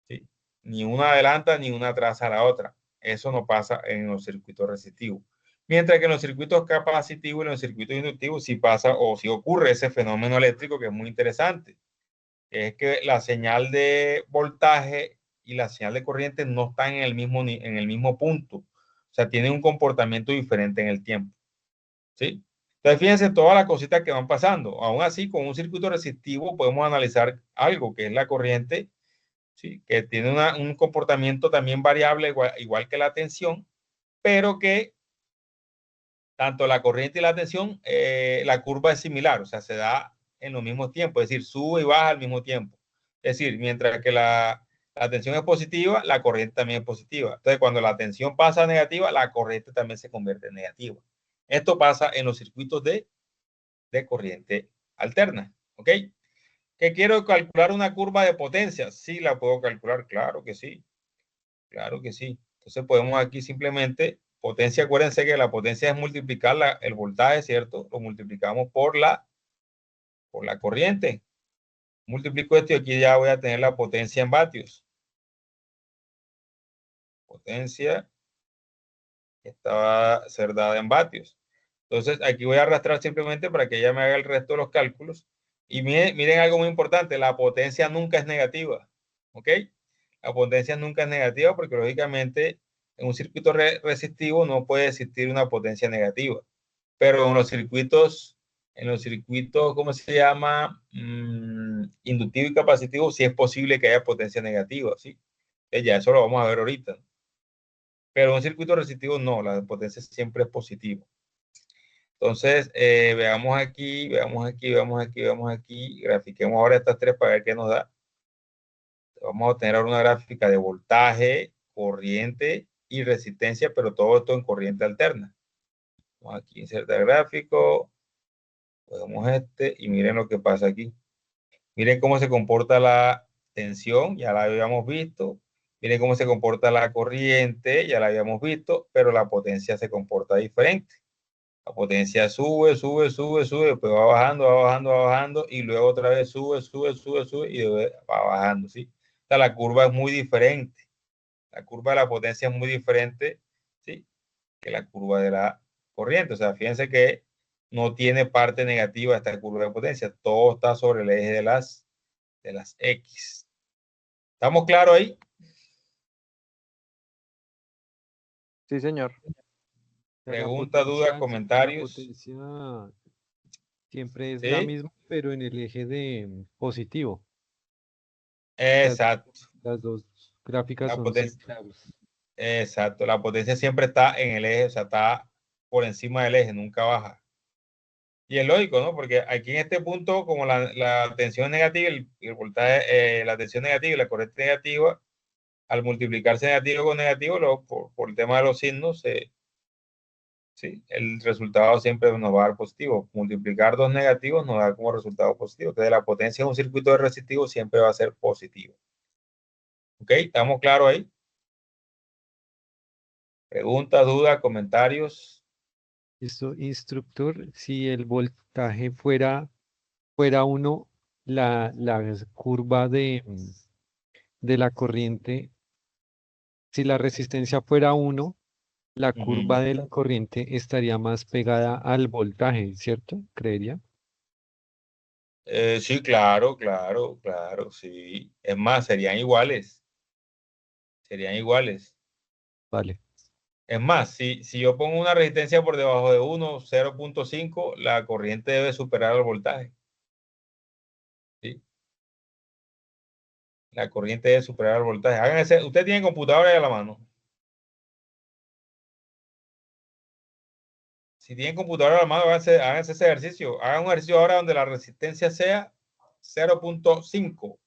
¿Sí? Ni una adelanta ni una atrasa a la otra. Eso no pasa en los circuitos resistivos. Mientras que en los circuitos capacitivos y en los circuitos inductivos sí pasa o sí ocurre ese fenómeno eléctrico que es muy interesante. Que es que la señal de voltaje y la señal de corriente no están en el mismo punto. O sea, tienen un comportamiento diferente en el tiempo. ¿Sí? Entonces, fíjense todas las cositas que van pasando. Aún así, con un circuito resistivo podemos analizar algo que es la corriente, ¿sí? Que tiene un comportamiento también variable, igual que la tensión, pero que tanto la corriente y la tensión, la curva es similar, o sea, se da en los mismos tiempos, es decir, sube y baja al mismo tiempo. Es decir, mientras que La tensión es positiva, la corriente también es positiva. Entonces, cuando la tensión pasa a negativa, la corriente también se convierte en negativa. Esto pasa en los circuitos de corriente alterna. ¿Ok? ¿Que quiero calcular una curva de potencia? Sí, la puedo calcular, claro que sí. Claro que sí. Entonces podemos aquí simplemente, potencia, acuérdense que la potencia es multiplicar el voltaje, ¿cierto? Lo multiplicamos por la corriente. Multiplico esto y aquí ya voy a tener la potencia en vatios. Potencia esta va a ser dada en vatios. Entonces aquí voy a arrastrar simplemente para que ella me haga el resto de los cálculos. Y miren algo muy importante, la potencia nunca es negativa. ¿Ok? La potencia nunca es negativa porque lógicamente en un circuito resistivo no puede existir una potencia negativa. Pero en los circuitos, ¿cómo se llama? Inductivo y capacitivo, sí es posible que haya potencia negativa, ¿sí? Ya eso lo vamos a ver ahorita. Pero en un circuito resistivo no, la potencia siempre es positiva. Entonces, veamos aquí, veamos aquí, veamos aquí, veamos aquí. Grafiquemos ahora estas tres para ver qué nos da. Vamos a obtener ahora una gráfica de voltaje, corriente y resistencia, pero todo esto en corriente alterna. Vamos aquí, insertar gráfico. Podemos y miren lo que pasa aquí. Miren cómo se comporta la tensión, ya la habíamos visto. Miren cómo se comporta la corriente, ya la habíamos visto, pero la potencia se comporta diferente. La potencia sube, sube, sube, sube, pues va bajando, va bajando, va bajando, y luego otra vez sube, sube, sube, sube, y va bajando, ¿sí? O sea, la curva es muy diferente. La curva de la potencia es muy diferente, ¿sí? Que la curva de la corriente. O sea, fíjense que no tiene parte negativa esta curva de potencia. Todo está sobre el eje de las X. ¿Estamos claros ahí? Sí, señor. La Preguntas, dudas, la comentarios. potencia siempre es la ¿Sí? misma, pero en el eje de positivo. Exacto. Las dos gráficas La son potencia, similares. exacto. La potencia siempre está en el eje, o sea, está por encima del eje, nunca baja. Y es lógico, ¿no? Porque aquí en este punto, como la tensión negativa, el voltaje, la tensión negativa y la corriente negativa, al multiplicarse negativo con negativo, por el tema de los signos, sí, el resultado siempre nos va a dar positivo. Multiplicar dos negativos nos da como resultado positivo. Entonces, la potencia en un circuito de resistivo siempre va a ser positivo. ¿Ok? ¿Estamos claros ahí? Preguntas, dudas, comentarios. Listo, instructor, si el voltaje fuera uno, la curva de la corriente, si la resistencia fuera uno, la curva de la corriente estaría más pegada al voltaje, ¿cierto? Creería. Sí, claro, claro, claro, sí. Es más, serían iguales. Serían iguales. Vale. Es más, si yo pongo una resistencia por debajo de 1, 0.5, la corriente debe superar el voltaje. ¿Sí? La corriente debe superar el voltaje. Usted tiene computadora ahí a la mano. Si tienen computadora a la mano, háganse ese ejercicio. Hagan un ejercicio ahora donde la resistencia sea 0.5.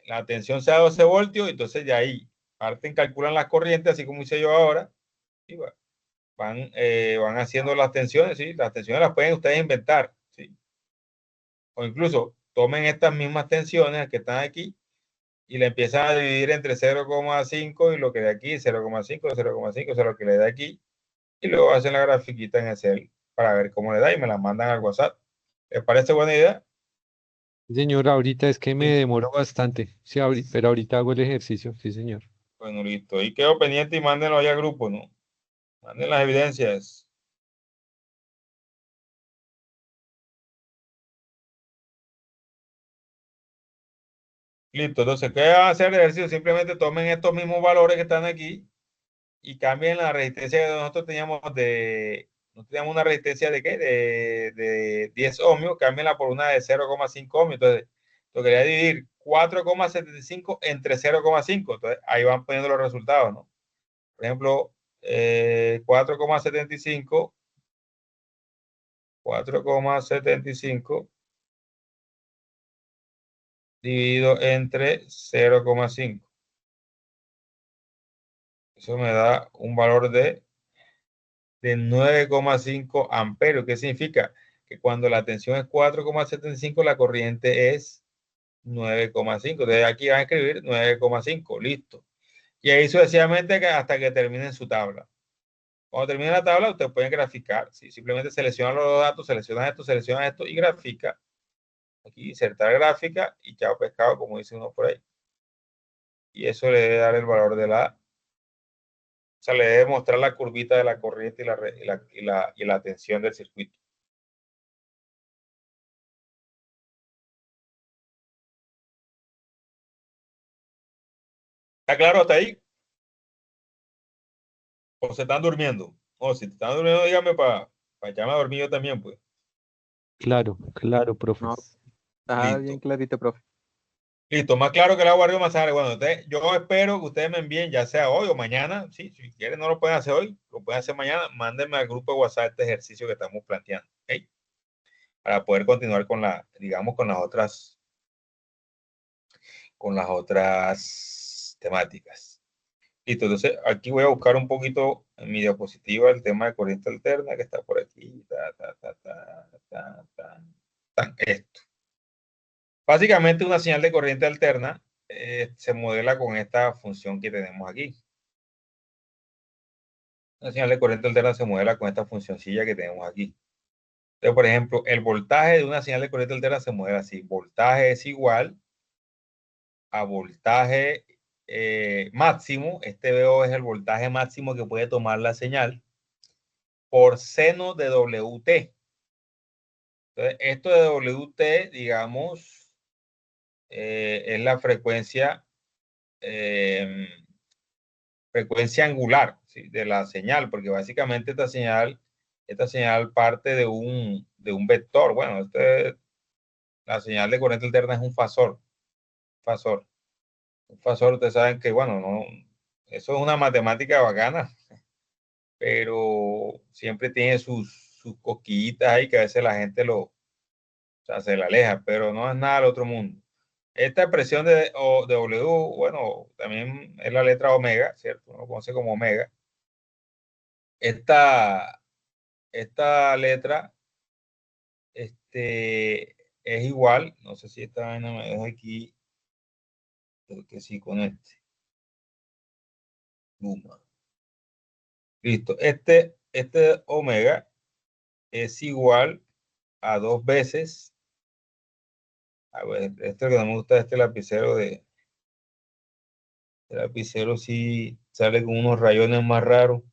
La tensión sea 12 voltios, entonces ya ahí parten, calculan las corrientes, así como hice yo ahora, y van haciendo las tensiones, ¿sí? Las tensiones las pueden ustedes inventar, ¿sí? O incluso tomen estas mismas tensiones que están aquí y la empiezan a dividir entre 0,5 y lo que de aquí, 0,5, 0,5, o sea, lo que le da aquí, y luego hacen la grafiquita en Excel para ver cómo le da y me la mandan al WhatsApp. ¿Les parece buena idea? Señor, ahorita es que me Sí. demoro bastante. Sí, pero ahorita hago el ejercicio. Sí, señor. Bueno, listo. Ahí quedo pendiente y mándenlo ahí al grupo, ¿no? Manden las evidencias. Listo. Entonces, ¿qué van a hacer de ejercicio? Simplemente tomen estos mismos valores que están aquí y cambien la resistencia que nosotros teníamos nosotros teníamos una resistencia de ¿qué? De 10 ohmios, cámbienla por una de 0,5 ohmios. Entonces, tocaría dividir 4,75 entre 0,5. Entonces, ahí van poniendo los resultados, ¿no? Por ejemplo, 4,75, 4,75 dividido entre 0,5. Eso me da un valor de 9,5 amperios. ¿Qué significa? Que cuando la tensión es 4,75, la corriente es 9,5. Entonces aquí van a escribir 9,5. Listo. Y ahí sucesivamente hasta que terminen su tabla. Cuando termine la tabla, ustedes pueden graficar. ¿Sí? Simplemente seleccionan los dos datos, seleccionan esto y grafica. Aquí insertar gráfica y chao pescado, como dice uno por ahí. Y eso le debe dar el valor de la... O sea, le debe mostrar la curvita de la corriente y la tensión del circuito. ¿Está claro hasta ahí? ¿O se están durmiendo? O si te están durmiendo, dígame para echarme a dormir yo también, pues. Claro, claro, profe. No, está Listo. bien clarito, profe. Listo, más claro que el agua arriba, más sale. Bueno, yo espero que ustedes me envíen, ya sea hoy o mañana. Sí, si quieren, no lo pueden hacer hoy, lo pueden hacer mañana. Mándenme al grupo de WhatsApp este ejercicio que estamos planteando, ¿ok? Para poder continuar con digamos, con las otras temáticas. Listo, entonces aquí voy a buscar un poquito en mi diapositiva el tema de corriente alterna que está por aquí. Esto. Básicamente una señal de corriente alterna se modela con esta función que tenemos aquí. Una señal de corriente alterna se modela con esta funcioncilla que tenemos aquí. Entonces, por ejemplo, el voltaje de una señal de corriente alterna se modela así. Voltaje es igual a voltaje máximo. Este VO es el voltaje máximo que puede tomar la señal por seno de WT. Entonces, esto de WT, digamos, es la frecuencia angular, ¿sí? De la señal, porque básicamente esta señal parte de un vector. Bueno, la señal de corriente alterna es un fasor. Un fasor, ustedes saben que, bueno, no, eso es una matemática bacana, pero siempre tiene sus cosquillitas ahí que a veces la gente o sea, se la aleja, pero no es nada del otro mundo. Esta expresión de W, bueno, también es la letra omega, ¿cierto? Uno lo conoce como omega. Esta letra es igual, no sé si esta vaina me deja aquí, creo que sí con este. Listo, este omega es igual a 2 veces, a ver, este que no me gusta, este lapicero el lapicero sí sale con unos rayones más raros.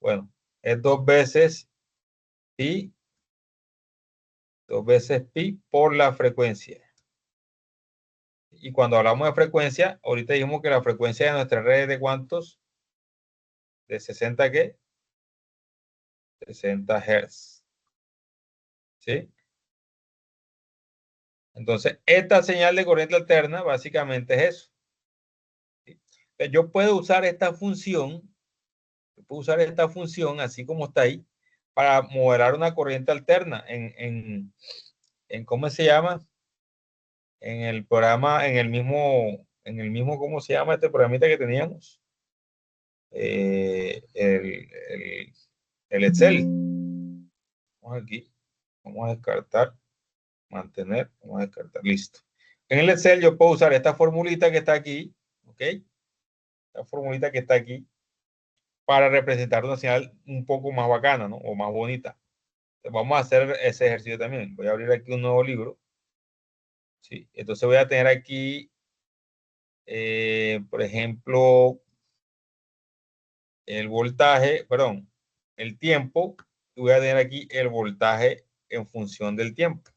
Bueno, es 2 veces pi, 2 veces pi por la frecuencia. Y cuando hablamos de frecuencia, ahorita dijimos que la frecuencia de nuestra red es de ¿cuántos? ¿De 60 qué? 60 Hz. ¿Sí? Entonces, esta señal de corriente alterna básicamente es eso. ¿Sí? Entonces, yo puedo usar esta función, así como está ahí, para modelar una corriente alterna en ¿cómo se llama? En el programa, en el mismo, ¿cómo se llama este programita que teníamos? El Excel. Vamos aquí, vamos a descartar, mantener, vamos a descartar, listo. En el Excel yo puedo usar esta formulita que está aquí, ¿ok? Esta formulita que está aquí para representar una señal un poco más bacana, ¿no? O más bonita. Entonces, vamos a hacer ese ejercicio también. Voy a abrir aquí un nuevo libro. ¿Sí? Entonces voy a tener aquí, por ejemplo, el voltaje, perdón, el tiempo. Y voy a tener aquí el voltaje en función del tiempo.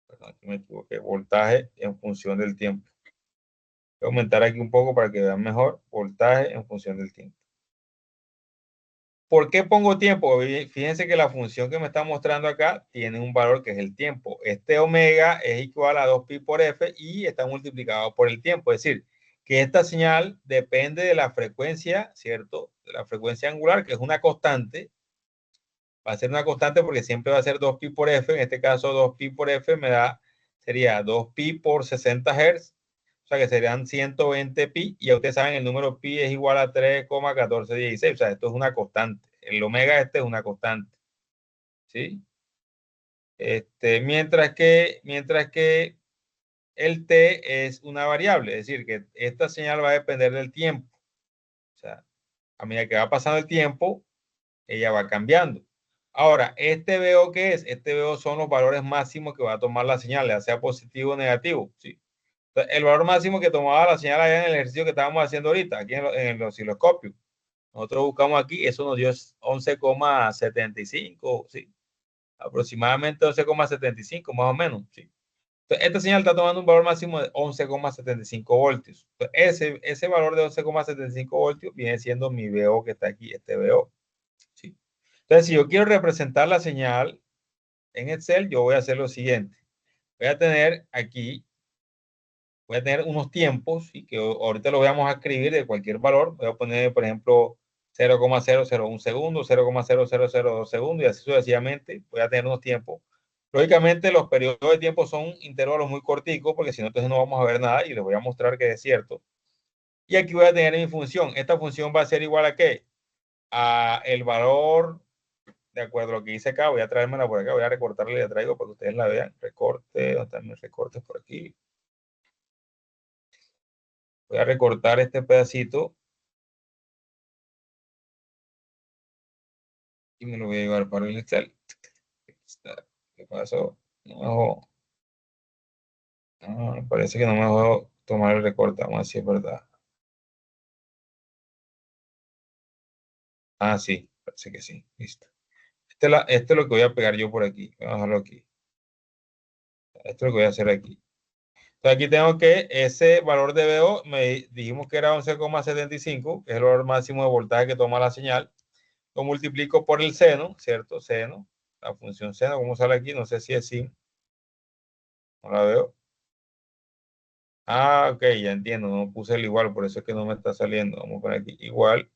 Perdón, aquí me equivoqué. Voltaje en función del tiempo. Voy a aumentar aquí un poco para que vean mejor. Voltaje en función del tiempo. ¿Por qué pongo tiempo? Fíjense que la función que me está mostrando acá tiene un valor que es el tiempo. Este omega es igual a 2pi por f y está multiplicado por el tiempo. Es decir, que esta señal depende de la frecuencia, ¿cierto? De la frecuencia angular, que es una constante. Va a ser una constante porque siempre va a ser 2pi por f. En este caso, 2pi por f me da sería 2pi por 60 Hz, o sea que serían 120 pi, y ya ustedes saben el número pi es igual a 3,1416, o sea, esto es una constante. El omega este es una constante, ¿sí? Mientras que el t es una variable, es decir, que esta señal va a depender del tiempo. O sea, a medida que va pasando el tiempo, ella va cambiando. Ahora, este VO, ¿qué es? Este VO son los valores máximos que va a tomar la señal, ya sea positivo o negativo, ¿sí? Entonces, el valor máximo que tomaba la señal allá en el ejercicio que estábamos haciendo ahorita, aquí en el osciloscopio, nosotros buscamos aquí, eso nos dio 11,75, ¿sí? Aproximadamente 11,75, más o menos, ¿sí? Entonces, esta señal está tomando un valor máximo de 11,75 voltios. Entonces, ese valor de 11,75 voltios viene siendo mi VO que está aquí, este VO, ¿sí? Entonces, si yo quiero representar la señal en Excel, yo voy a hacer lo siguiente. Voy a tener aquí, voy a tener unos tiempos y que ahorita lo vamos a escribir de cualquier valor. Voy a poner, por ejemplo, 0,001 segundo, 0,0002 segundos y así sucesivamente. Voy a tener unos tiempos. Lógicamente, los periodos de tiempo son intervalos muy corticos porque si no, entonces no vamos a ver nada y les voy a mostrar que es cierto. Y aquí voy a tener mi función. Esta función va a ser igual a ¿qué? A el valor, de acuerdo a lo que dice acá. Voy a traérmela por acá, voy a recortarla y la traigo para que ustedes la vean. Recorte, ¿dónde están mis recortes? Por aquí. Voy a recortar este pedacito y me lo voy a llevar para el Excel. ¿Qué pasó? No me dejó. No, parece que no me dejó tomar el recorte. Vamos a ver si es verdad. Ah, sí, parece que sí. Listo. Este es lo que voy a pegar yo por aquí. Voy a dejarlo aquí. Esto es lo que voy a hacer aquí. Entonces aquí tengo que ese valor de VO, me dijimos que era 11,75, que es el valor máximo de voltaje que toma la señal. Lo multiplico por el seno, ¿cierto? Seno, la función seno, ¿cómo sale aquí? No sé si es sin. No la veo. Ah, ok, ya entiendo. No puse el igual, por eso es que no me está saliendo. Vamos a poner aquí igual.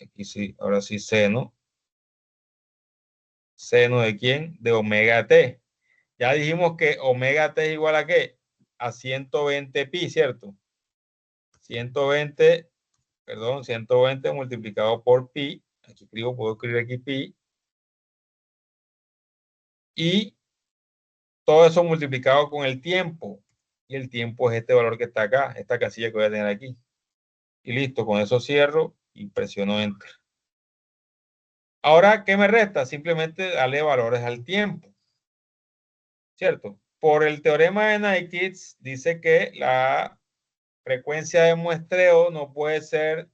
Aquí sí, ahora sí seno. ¿Seno de quién? De omega t. Ya dijimos que omega t es igual a ¿qué? A 120 pi, ¿cierto? 120, perdón, 120 multiplicado por pi. Aquí escribo, puedo escribir aquí pi. Y todo eso multiplicado con el tiempo. Y el tiempo es este valor que está acá, esta casilla que voy a tener aquí. Y listo, con eso cierro y presiono Enter. Ahora, ¿qué me resta? Simplemente darle valores al tiempo. ¿Cierto? Por el teorema de Nyquist, dice que la frecuencia de muestreo no puede ser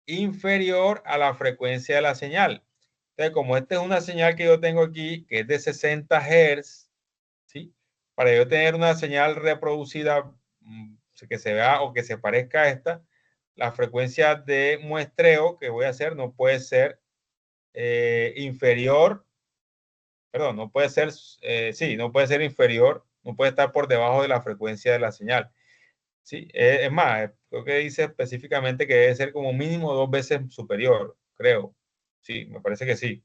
inferior a la frecuencia de la señal. Entonces, como esta es una señal que yo tengo aquí, que es de 60 Hz, ¿sí? Para yo tener una señal reproducida que se vea o que se parezca a esta, la frecuencia de muestreo que voy a hacer no puede ser inferior, perdón, no puede ser, sí, no puede ser inferior, no puede estar por debajo de la frecuencia de la señal. Sí, es más, creo que dice específicamente que debe ser como mínimo 2 veces superior, creo. Sí, me parece que sí.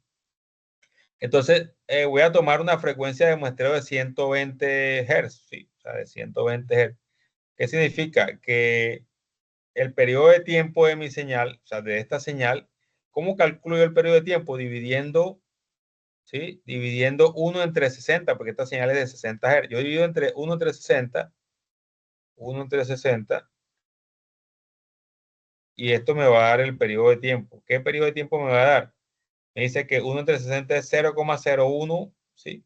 Entonces, voy a tomar una frecuencia de muestreo de 120 Hz, sí, o sea, de 120 Hz. ¿Qué significa? Que el periodo de tiempo de mi señal, o sea, de esta señal, ¿cómo calculo yo el periodo de tiempo? Dividiendo, ¿sí? Dividiendo 1 entre 60, porque esta señal es de 60 Hz. Yo divido entre 1 entre 60, 1 entre 60, y esto me va a dar el periodo de tiempo. ¿Qué periodo de tiempo me va a dar? Me dice que 1 entre 60 es 0,01, ¿sí?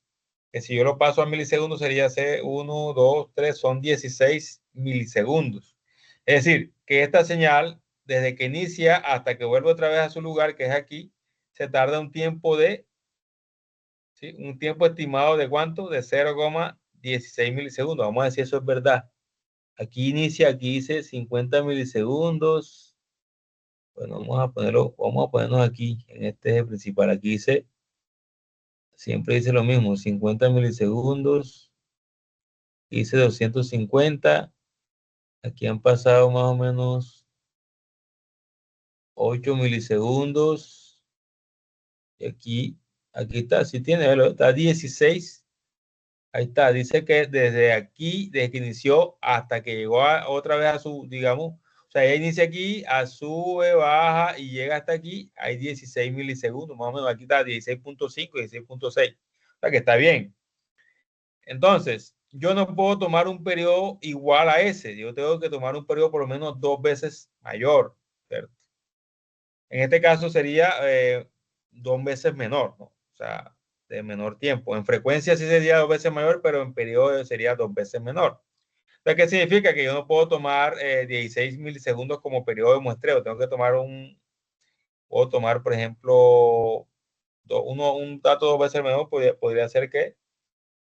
Que si yo lo paso a milisegundos sería C1, 2, 3, son 16 milisegundos. Es decir, que esta señal, desde que inicia hasta que vuelve otra vez a su lugar, que es aquí, se tarda un tiempo de, ¿sí? Un tiempo estimado de ¿cuánto? De 0,16 milisegundos. Vamos a ver si eso es verdad. Aquí inicia, aquí dice 50 milisegundos. Bueno, vamos a ponernos aquí, en este eje principal. Aquí dice, siempre dice lo mismo, 50 milisegundos. Dice 250. Aquí han pasado más o menos 8 milisegundos. Y aquí está, si tiene, está 16. Ahí está, dice que desde aquí, desde que inició hasta que llegó otra vez a su, digamos, o sea, ella inicia aquí, sube, baja y llega hasta aquí, hay 16 milisegundos, más o menos, aquí está 16.5, 16.6, o sea que está bien. Entonces, yo no puedo tomar un periodo igual a ese, yo tengo que tomar un periodo por lo menos 2 veces mayor, ¿cierto? En este caso sería 2 veces menor, ¿no? O sea, de menor tiempo. En frecuencia sí sería 2 veces mayor, pero en periodo sería 2 veces menor. Entonces, ¿qué significa? Que yo no puedo tomar 16 milisegundos como periodo de muestreo. Tengo que tomar puedo tomar, por ejemplo, un dato 2 veces menor podría ser que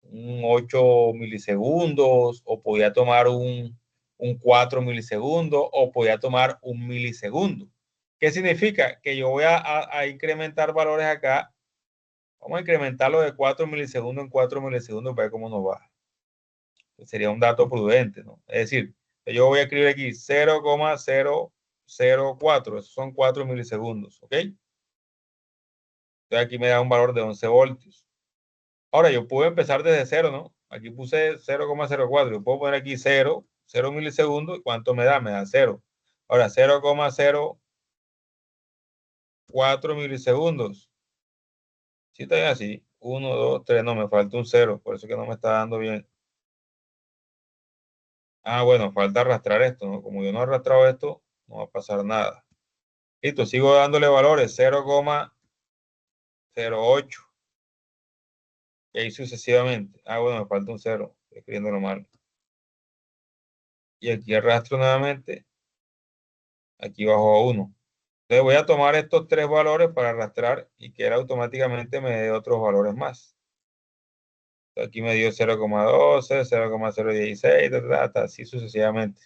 un 8 milisegundos, o podría tomar un 4 milisegundos, o podría tomar un milisegundo. ¿Qué significa? Que yo voy a incrementar valores acá. Vamos a incrementarlo de 4 milisegundos en 4 milisegundos para ver cómo nos va. Sería un dato prudente, ¿no? Es decir, yo voy a escribir aquí 0,004, esos son 4 milisegundos, ¿ok? Entonces aquí me da un valor de 11 voltios. Ahora yo puedo empezar desde 0, ¿no? Aquí puse 0,04, yo puedo poner aquí 0 milisegundos, ¿cuánto me da? Me da 0. Ahora 0,04 milisegundos. Si está bien así, 1, 2, 3, no, me falta un 0, por eso que no me está dando bien. Ah, bueno, falta arrastrar esto, ¿no? Como yo no he arrastrado esto, no va a pasar nada. Listo, sigo dándole valores, 0,08. Y ahí sucesivamente. Ah, bueno, me falta un 0, estoy escribiéndolo mal. Y aquí arrastro nuevamente, aquí bajo a 1. Entonces voy a tomar estos 3 valores para arrastrar y que él automáticamente me dé otros valores más. Entonces aquí me dio 0,12, 0,016, así sucesivamente.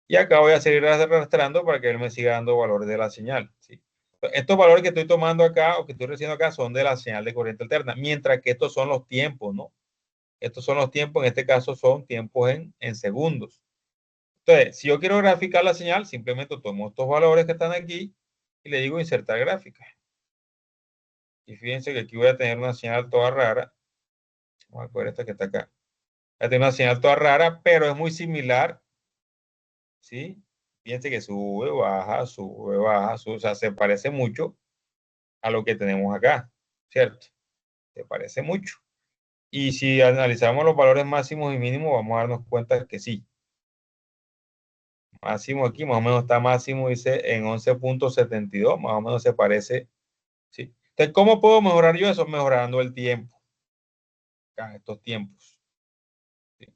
Y acá voy a seguir arrastrando para que él me siga dando valores de la señal, ¿sí? Estos valores que estoy tomando acá o que estoy recibiendo acá son de la señal de corriente alterna, mientras que estos son los tiempos, ¿no? Estos son los tiempos, en este caso son tiempos en segundos. Entonces, si yo quiero graficar la señal, simplemente tomo estos valores que están aquí y le digo insertar gráfica. Y fíjense que aquí voy a tener una señal toda rara. Vamos a coger esta que está acá. Voy a tener una señal toda rara, pero es muy similar, ¿sí? Fíjense que sube, baja, sube, baja, sube. O sea, se parece mucho a lo que tenemos acá, ¿cierto? Se parece mucho. Y si analizamos los valores máximos y mínimos, vamos a darnos cuenta que sí. Máximo aquí, más o menos está máximo, dice, en 11.72, más o menos se parece, ¿sí? Entonces, ¿cómo puedo mejorar yo eso? Mejorando el tiempo, acá, estos tiempos, ¿sí?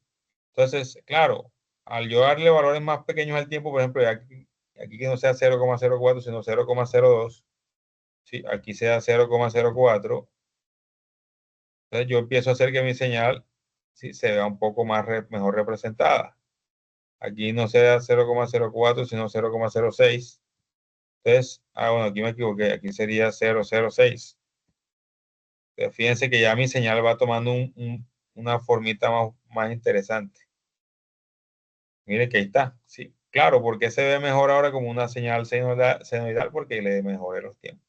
Entonces, claro, al yo darle valores más pequeños al tiempo, por ejemplo, aquí que no sea 0,04, sino 0,02, ¿sí? Aquí sea 0,04, entonces yo empiezo a hacer que mi señal, ¿sí?, se vea un poco más mejor representada. Aquí no sea 0,04, sino 0,06. Entonces, bueno, aquí me equivoqué, aquí sería 0,06. Entonces, fíjense que ya mi señal va tomando una formita más interesante. Mire que ahí está, sí. Claro, porque se ve mejor ahora como una señal senoidal porque le mejoré los tiempos.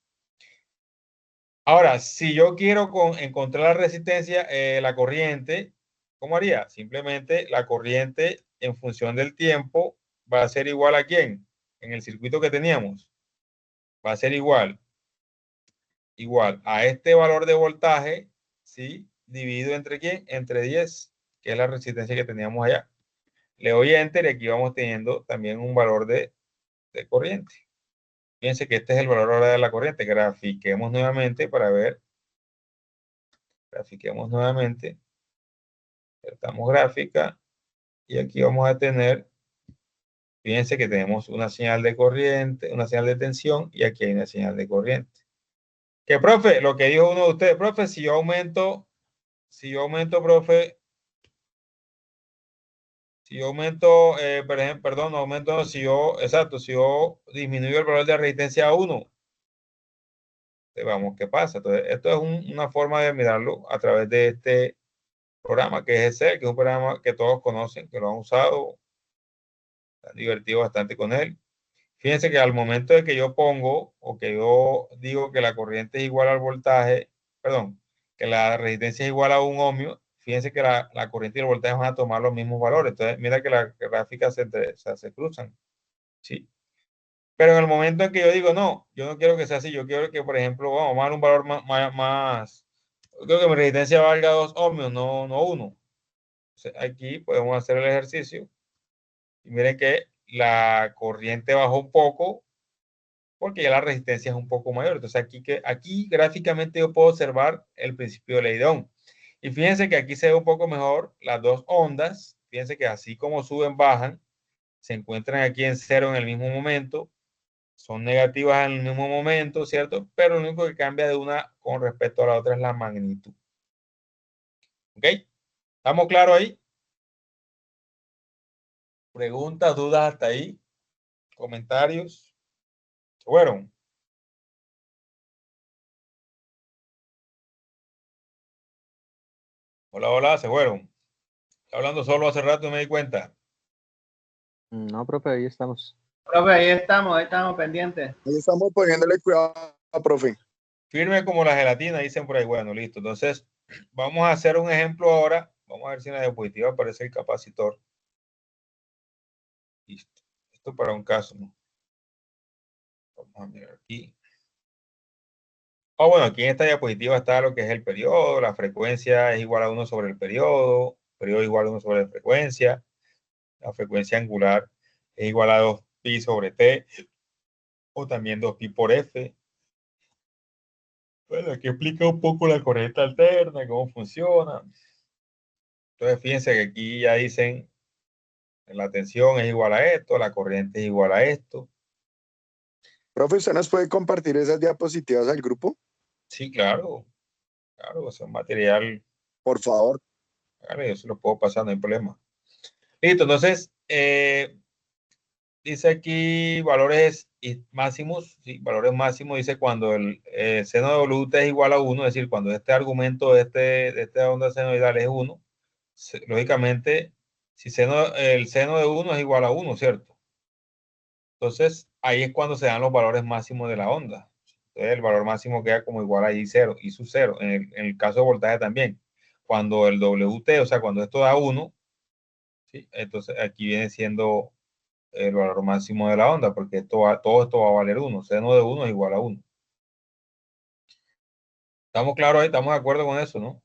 Ahora, si yo quiero encontrar la resistencia, la corriente, ¿cómo haría? Simplemente la corriente en función del tiempo va a ser igual a ¿quién? En el circuito que teníamos. Va a ser igual a este valor de voltaje, ¿sí? Dividido entre ¿quién? Entre 10, que es la resistencia que teníamos allá. Le doy Enter y aquí vamos teniendo también un valor de corriente. Fíjense que este es el valor ahora de la corriente. Grafiquemos nuevamente para ver. Grafiquemos nuevamente. Insertamos gráfica. Y aquí vamos a tener, fíjense que tenemos una señal de corriente, una señal de tensión, y aquí hay una señal de corriente. Que, profe, lo que dijo uno de ustedes, profe, si yo aumento, profe, si yo aumento, por ejemplo, perdón, no aumento, no, si yo disminuyo el valor de resistencia a 1, vamos, ¿qué pasa? Entonces, esto es una forma de mirarlo a través de este programa que es Excel, que es un programa que todos conocen, que lo han usado, se han divertido bastante con él. Fíjense que al momento de que yo pongo o que yo digo que la corriente es igual al voltaje, perdón, que la resistencia es igual a 1 ohmio, fíjense que la corriente y el voltaje van a tomar los mismos valores. Entonces, mira que las gráficas se cruzan. ¿Sí? Pero en el momento en que yo digo, no, yo no quiero que sea así, yo quiero que, por ejemplo, vamos a dar un valor más yo creo que mi resistencia valga 2 ohmios, no 1. Aquí podemos hacer el ejercicio. Y miren que la corriente bajó un poco porque ya la resistencia es un poco mayor. Entonces aquí gráficamente yo puedo observar el principio de ley de Ohm. Y fíjense que aquí se ve un poco mejor las dos ondas. Fíjense que así como suben, bajan, se encuentran aquí en cero en el mismo momento. Son negativas en el mismo momento, ¿cierto? Pero lo único que cambia de una con respecto a la otra es la magnitud. ¿Ok? ¿Estamos claros ahí? ¿Preguntas, dudas hasta ahí? ¿Comentarios? ¿Se fueron? Hola, hola, se fueron. Estaba hablando solo hace rato y me di cuenta. No, profe, ahí estamos. Profe, ahí estamos pendientes. Ahí estamos poniéndole cuidado, profe. Firme como la gelatina, dicen por ahí. Bueno, listo. Entonces, vamos a hacer un ejemplo ahora. Vamos a ver si en la diapositiva aparece el capacitor. Listo. Esto para un caso, ¿no? Vamos a mirar aquí. Bueno, aquí en esta diapositiva está lo que es el periodo. La frecuencia es igual a 1 sobre el periodo. El periodo es igual a 1 sobre la frecuencia. La frecuencia angular es igual a 2pi sobre t. O también 2pi por f. Bueno, aquí explica un poco la corriente alterna, cómo funciona. Entonces, fíjense que aquí ya dicen la tensión es igual a esto, la corriente es igual a esto. Profe, ¿usted nos puede compartir esas diapositivas al grupo? Sí, claro, claro, es un material, Por favor. claro, yo se lo puedo pasar, no hay problema. Listo, entonces, dice aquí valores máximos, sí, valores máximos, dice cuando el seno de WT es igual a 1, es decir, cuando este argumento de esta onda senoidal es 1, lógicamente, si el seno de 1 es igual a 1, ¿cierto? Entonces, ahí es cuando se dan los valores máximos de la onda. Entonces, el valor máximo queda como igual a I0, I sub 0. En el caso de voltaje también. Cuando el WT, o sea, cuando esto da 1, ¿sí? Entonces aquí viene siendo el valor máximo de la onda, porque todo esto va a valer 1. Seno de 1 es igual a 1. ¿Estamos claros ahí? ¿Estamos de acuerdo con eso, no?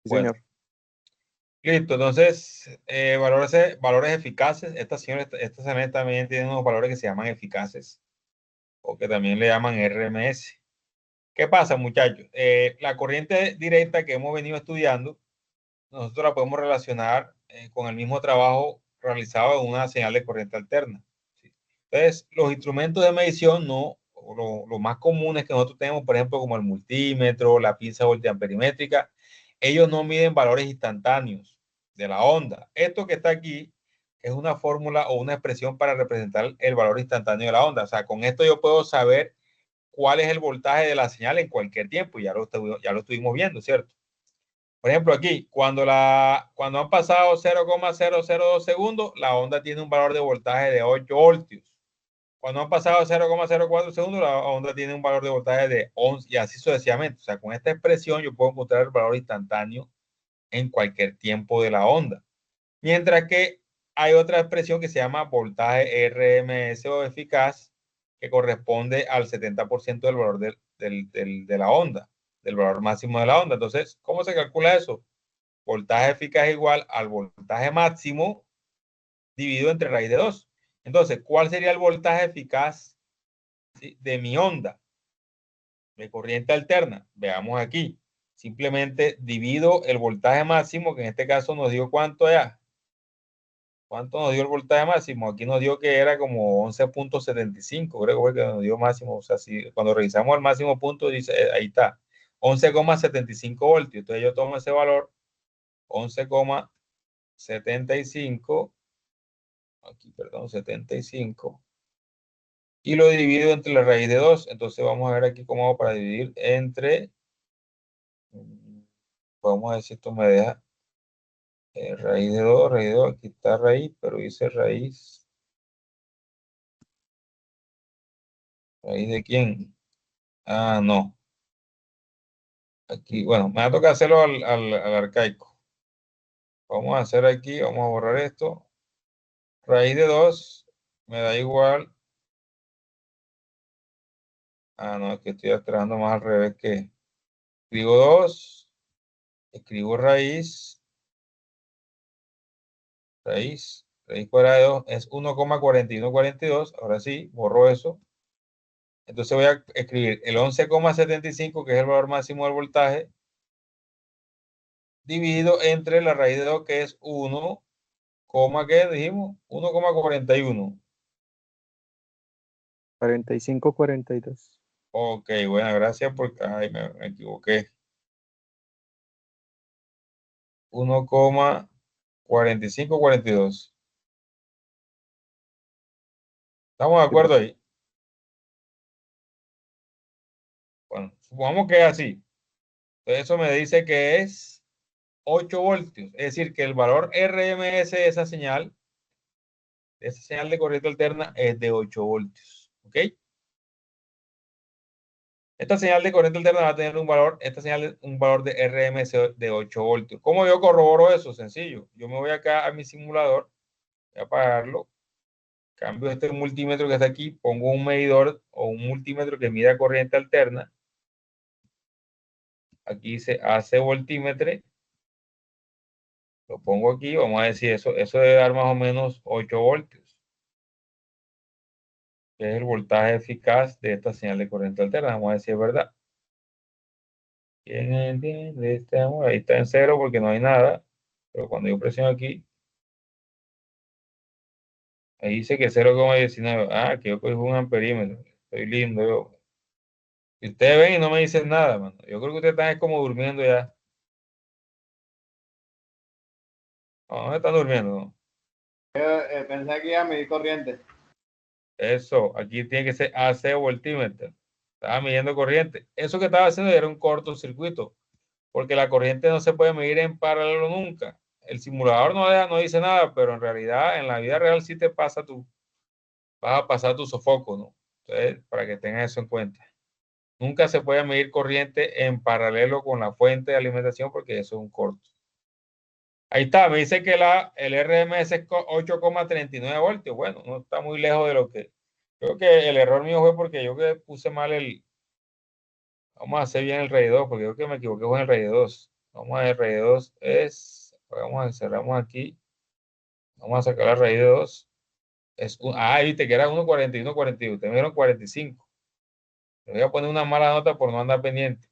Sí, Bueno, señor. listo. Entonces, valores eficaces. Esta señora también tiene unos valores que se llaman eficaces, o que también le llaman RMS. ¿Qué pasa, muchachos? La corriente directa que hemos venido estudiando, nosotros la podemos relacionar con el mismo trabajo realizado en una señal de corriente alterna. ¿Sí? Entonces, los instrumentos de medición, no, lo más comunes que nosotros tenemos, por ejemplo, como el multímetro, la pinza voltamperimétrica, ellos no miden valores instantáneos de la onda. Esto que está aquí es una fórmula o una expresión para representar el valor instantáneo de la onda. O sea, con esto yo puedo saber cuál es el voltaje de la señal en cualquier tiempo. Ya lo estuvimos viendo, ¿cierto? Por ejemplo, aquí, cuando han pasado 0,002 segundos, la onda tiene un valor de voltaje de 8 voltios. Cuando han pasado 0,04 segundos, la onda tiene un valor de voltaje de 11 y así sucesivamente. O sea, con esta expresión yo puedo encontrar el valor instantáneo en cualquier tiempo de la onda. Mientras que hay otra expresión que se llama voltaje RMS o eficaz, que corresponde al 70% del valor de la onda, del valor máximo de la onda. Entonces, ¿cómo se calcula eso? Voltaje eficaz igual al voltaje máximo dividido entre raíz de 2. Entonces, ¿cuál sería el voltaje eficaz, ¿sí?, de mi onda de corriente alterna? Veamos aquí. Simplemente divido el voltaje máximo, que en este caso nos dio cuánto ya. ¿Cuánto nos dio el voltaje máximo? Aquí nos dio que era como 11,75, creo que fue que nos dio máximo. O sea, si, cuando revisamos el máximo punto, dice, ahí está, 11,75 voltios. Entonces yo tomo ese valor, 11,75, aquí, perdón, 75, y lo divido entre la raíz de 2. Entonces vamos a ver aquí cómo hago para dividir entre, vamos a ver si esto me deja, raíz de 2, aquí está raíz, pero dice raíz. ¿Raíz de quién? Ah, no. Aquí, bueno, me va a tocar hacerlo al arcaico. Vamos a hacer aquí, vamos a borrar esto. Raíz de 2 me da igual. Ah, no, es que estoy trabajando más al revés que. Escribo 2, escribo raíz cuadrada de 2 es 1,4142. Ahora sí, borro eso. Entonces voy a escribir el 11,75, que es el valor máximo del voltaje, dividido entre la raíz de 2, que es 1, ¿qué dijimos? 1,41. 45, 42. Ok, bueno, gracias porque ay, me equivoqué. 1,45, 42. ¿Estamos de acuerdo ahí? Bueno, supongamos que es así. Entonces eso me dice que es 8 voltios. Es decir, que el valor RMS de esa señal de corriente alterna, es de 8 voltios. ¿Ok? Esta señal de corriente alterna va a tener un valor, un valor de RMS de 8 voltios. ¿Cómo yo corroboro eso? Sencillo. Yo me voy acá a mi simulador, voy a apagarlo, cambio este multímetro que está aquí, pongo un medidor o un multímetro que mida corriente alterna. Aquí dice AC voltímetro. Lo pongo aquí, vamos a decir eso debe dar más o menos 8 voltios, que es el voltaje eficaz de esta señal de corriente alterna. Vamos a decir es verdad. ¿Quién entiende este amor? Ahí está en 0 porque no hay nada, pero cuando yo presiono aquí, ahí dice que 0,19. Ah, que yo cogí un amperímetro. Estoy lindo yo. Y ustedes ven y no me dicen nada, mano. Yo creo que ustedes están como durmiendo ya. No, no están durmiendo, no. Pensé que iba a medir corriente. Eso, aquí tiene que ser AC voltímetro. Estaba midiendo corriente. Eso que estaba haciendo era un cortocircuito, porque la corriente no se puede medir en paralelo nunca. El simulador no dice nada, pero en realidad, en la vida real sí te pasa vas a pasar tu sofoco, ¿no? Entonces, para que tengan eso en cuenta. Nunca se puede medir corriente en paralelo con la fuente de alimentación porque eso es un corto. Ahí está, me dice que el RMS es 8,39 voltios. Bueno, no está muy lejos de lo que. Creo que el error mío fue porque yo que puse mal Vamos a hacer bien el RAID 2, porque creo que me equivoqué con el RAID 2. Vamos a ver, RAID 2 es. Cerramos aquí. Vamos a sacar la raíz de 2. Viste que era 1,40 y 1,42. Ustedes me dieron 45. Le voy a poner una mala nota por no andar pendiente.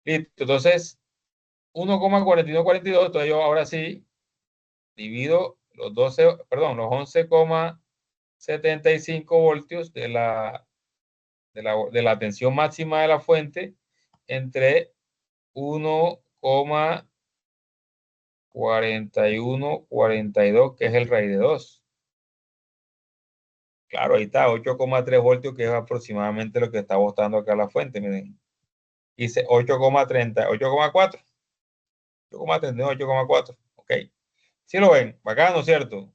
Listo, entonces 1,4142. Entonces yo ahora sí divido los 11,75 voltios de la tensión máxima de la fuente entre 1,4142, que es el raíz de 2. Claro, ahí está, 8,3 voltios, que es aproximadamente lo que está botando acá la fuente. Miren, dice 8,30, 8,4. 8,39, 8,4. Ok. Si lo ven, bacano, ¿cierto?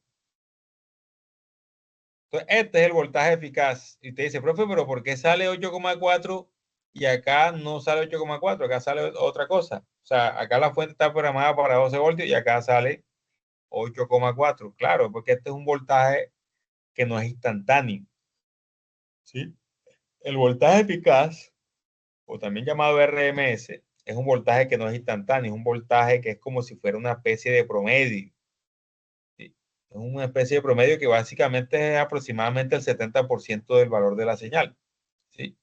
Entonces, este es el voltaje eficaz. Y usted dice, profe, pero ¿por qué sale 8,4 y acá no sale 8,4? Acá sale otra cosa. O sea, acá la fuente está programada para 12 voltios y acá sale 8,4. Claro, porque este es un voltaje que no es instantáneo. ¿Sí? El voltaje eficaz, o también llamado RMS, es un voltaje que no es instantáneo, es un voltaje que es como si fuera una especie de promedio. ¿Sí? Es una especie de promedio que básicamente es aproximadamente el 70% del valor de la señal. ¿Sí?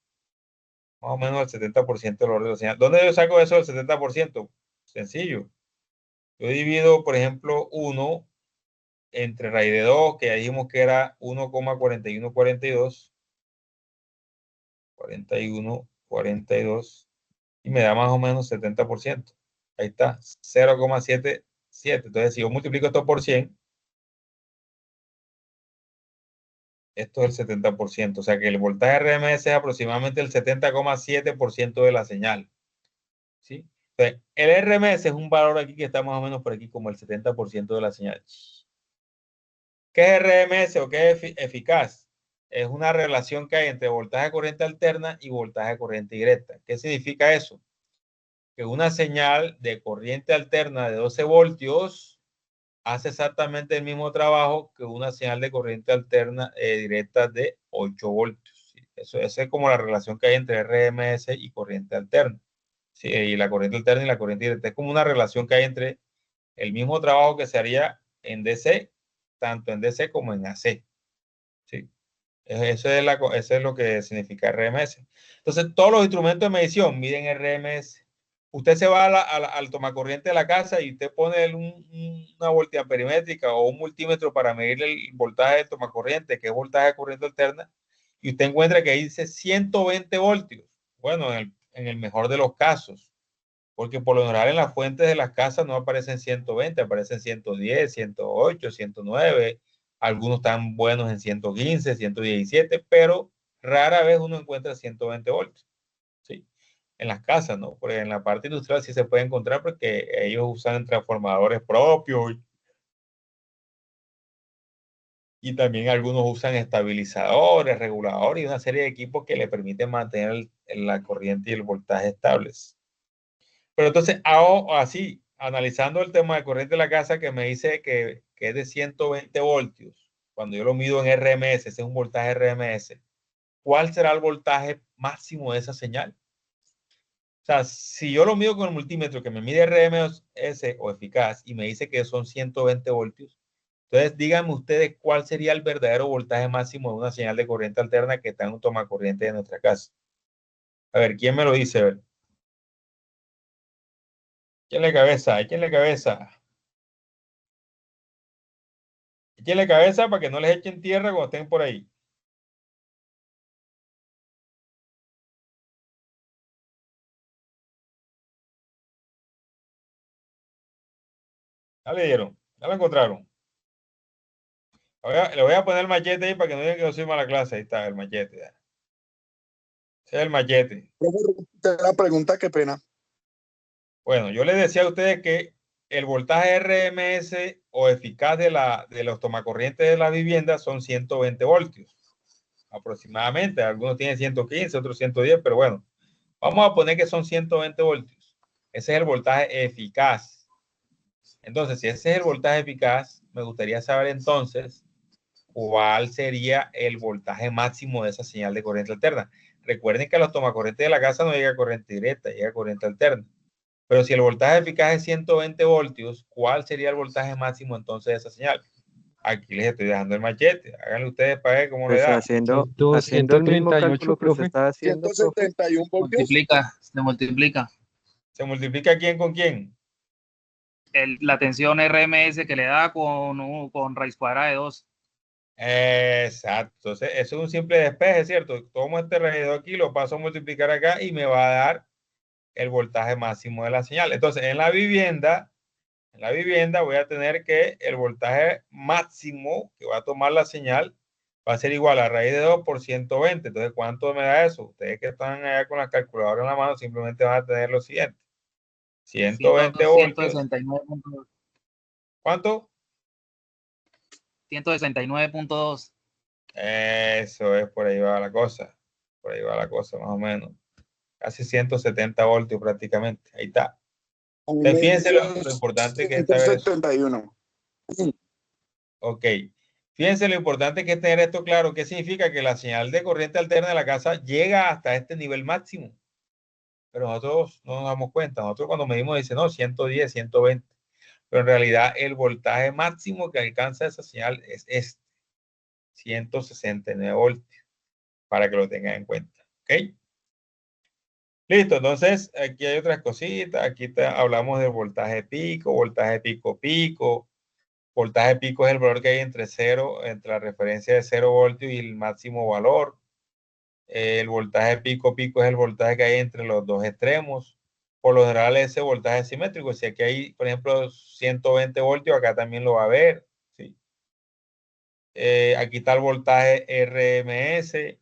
Más o menos el 70% del valor de la señal. ¿Dónde yo saco eso del 70%? Sencillo. Yo divido, por ejemplo, 1 entre raíz de 2, que ya dijimos que era 1,4142. 41,42. Y me da más o menos 70%. Ahí está, 0,77. Entonces, si yo multiplico esto por 100, esto es el 70%. O sea que el voltaje RMS es aproximadamente el 70,7% de la señal. ¿Sí? Entonces, el RMS es un valor aquí que está más o menos por aquí como el 70% de la señal. ¿Qué es RMS o qué es eficaz? Es una relación que hay entre voltaje de corriente alterna y voltaje de corriente directa. ¿Qué significa eso? que una señal de corriente alterna de 12 voltios hace exactamente el mismo trabajo que una señal de corriente alterna directa de 8 voltios. ¿Sí? Esa es como la relación que hay entre RMS y corriente alterna. ¿Sí? Y la corriente alterna y la corriente directa. Es como una relación que hay entre el mismo trabajo que se haría en DC, tanto en DC como en AC. ¿Sí? Eso es lo que significa RMS. Entonces, todos los instrumentos de medición miden RMS. Usted se va al tomacorriente de la casa y usted pone una voltamperimétrica o un multímetro para medir el voltaje del tomacorriente, que es voltaje de corriente alterna, y usted encuentra que ahí dice 120 voltios. Bueno, en el mejor de los casos, porque por lo general en las fuentes de las casas no aparecen 120, aparecen 110, 108, 109. Algunos están buenos en 115, 117, pero rara vez uno encuentra 120 voltios. ¿Sí? En las casas, ¿no? Porque en la parte industrial sí se puede encontrar porque ellos usan transformadores propios y también algunos usan estabilizadores, reguladores y una serie de equipos que le permiten mantener la corriente y el voltaje estables. Pero entonces, así, analizando el tema de corriente de la casa que me dice que es de 120 voltios, cuando yo lo mido en RMS, ese es un voltaje RMS, ¿cuál será el voltaje máximo de esa señal? O sea, si yo lo mido con el multímetro que me mide RMS o eficaz y me dice que son 120 voltios, entonces díganme ustedes cuál sería el verdadero voltaje máximo de una señal de corriente alterna que está en un tomacorriente de nuestra casa. A ver, ¿quién me lo dice? A ver. Échenle cabeza, échenle cabeza. Échenle cabeza para que no les echen tierra cuando estén por ahí. Ya le dieron, ya lo encontraron. Le voy a poner el machete ahí para que no digan que yo soy mala clase. Ahí está el machete. Ya. Ese es el machete. La pregunta, qué pena. Bueno, yo les decía a ustedes que el voltaje RMS o eficaz de los tomacorrientes de las viviendas son 120 voltios aproximadamente. Algunos tienen 115, otros 110, pero bueno, vamos a poner que son 120 voltios. Ese es el voltaje eficaz. Entonces, si ese es el voltaje eficaz, me gustaría saber entonces cuál sería el voltaje máximo de esa señal de corriente alterna. Recuerden que a los tomacorrientes de la casa no llega corriente directa, llega corriente alterna. Pero si el voltaje eficaz es 120 voltios, ¿cuál sería el voltaje máximo entonces de esa señal? Aquí les estoy dejando el machete. Háganlo ustedes para ver cómo le Pues da. haciendo el mismo 238, cálculo que usted profe. está haciendo, profe. 171 voltios. Se multiplica. ¿Se multiplica quién con quién? La tensión RMS que le da con raíz cuadrada de 2. Exacto. Entonces, eso es un simple despeje, ¿cierto? Tomo este regidor aquí, lo paso a multiplicar acá y me va a dar el voltaje máximo de la señal. Entonces, en la vivienda voy a tener que el voltaje máximo que va a tomar la señal va a ser igual a raíz de 2 por 120. Entonces, ¿cuánto me da eso? Ustedes que están allá con la calculadora en la mano simplemente van a tener lo siguiente. 120 voltios. 169.2. ¿Cuánto? 169.2. Eso es, por ahí va la cosa. Por ahí va la cosa, más o menos. Casi 170 voltios prácticamente. Ahí está. Fíjense lo importante que es saber eso. 171. Ok. Fíjense lo importante que es tener esto claro. ¿Qué significa? Que la señal de corriente alterna de la casa llega hasta este nivel máximo. Pero nosotros no nos damos cuenta. Nosotros cuando medimos dice, no, 110, 120. Pero en realidad el voltaje máximo que alcanza esa señal es este. 169 voltios. Para que lo tengan en cuenta. ¿Ok? Listo, entonces aquí hay otras cositas. Aquí hablamos del voltaje pico, voltaje pico. Voltaje pico es el valor que hay entre la referencia de 0 voltios y el máximo valor. El voltaje pico es el voltaje que hay entre los dos extremos. Por lo general ese voltaje es simétrico. Si aquí hay, por ejemplo, 120 voltios, acá también lo va a ver. ¿Sí? Aquí está el voltaje RMS.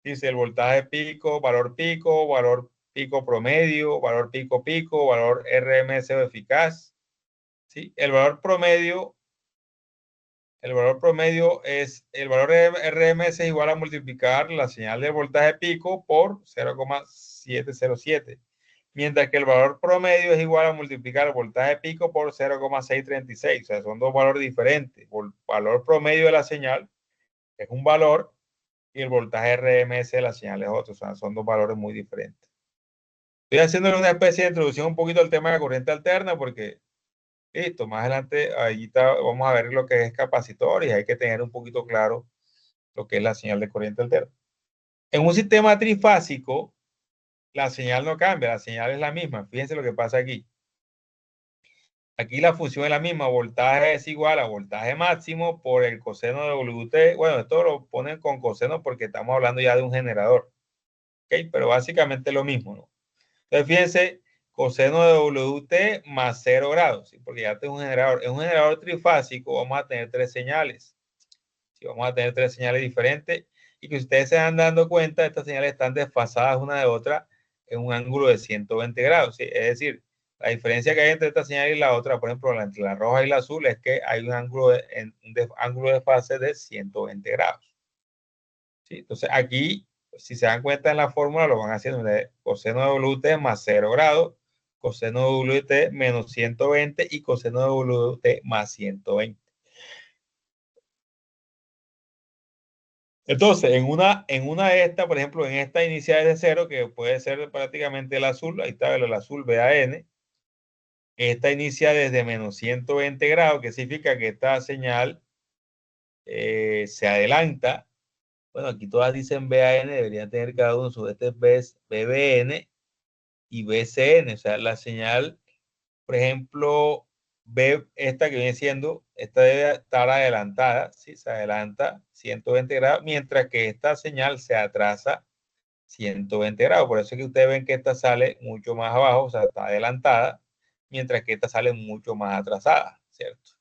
Dice el voltaje pico, valor pico promedio, valor pico, valor RMS o eficaz. ¿Sí? El valor promedio es, el valor RMS es igual a multiplicar la señal de voltaje pico por 0,707. mientras que el valor promedio es igual a multiplicar el voltaje pico por 0,636. O sea, son dos valores diferentes. El valor promedio de la señal es un valor y el voltaje RMS de la señal es otro. O sea, son dos valores muy diferentes. Estoy haciéndole una especie de introducción un poquito al tema de la corriente alterna porque, listo, más adelante ahí vamos a ver lo que es capacitor y hay que tener un poquito claro lo que es la señal de corriente alterna. En un sistema trifásico, la señal no cambia, la señal es la misma. Fíjense lo que pasa aquí. Aquí la función es la misma, voltaje es igual a voltaje máximo por el coseno de WT. Bueno, esto lo ponen con coseno porque estamos hablando ya de un generador. ¿Ok? Pero básicamente es lo mismo, ¿no? Entonces, fíjense, coseno de WT más 0 grados, ¿sí? Porque ya este es un generador. En un generador trifásico vamos a tener tres señales. ¿Sí? Vamos a tener tres señales diferentes y que ustedes se van dando cuenta, estas señales están desfasadas una de otra en un ángulo de 120 grados. ¿Sí? Es decir, la diferencia que hay entre esta señal y la otra, por ejemplo, entre la roja y la azul, es que hay un ángulo de fase de 120 grados. ¿Sí? Entonces, aquí, si se dan cuenta en la fórmula, lo van haciendo. Coseno de WT más 0 grados, coseno de WT menos 120 y coseno de WT más 120. Entonces, en una de estas, por ejemplo, en esta inicial de 0, que puede ser prácticamente el azul, ahí está el azul BAN, esta inicia desde menos 120 grados, que significa que esta señal se adelanta. Bueno, aquí todas dicen BAN, deberían tener cada uno su este es BBN y BCN, o sea, la señal, por ejemplo, esta que viene siendo, esta debe estar adelantada, ¿sí? Se adelanta 120 grados, mientras que esta señal se atrasa 120 grados. Por eso es que ustedes ven que esta sale mucho más abajo, o sea, está adelantada, mientras que esta sale mucho más atrasada, ¿cierto?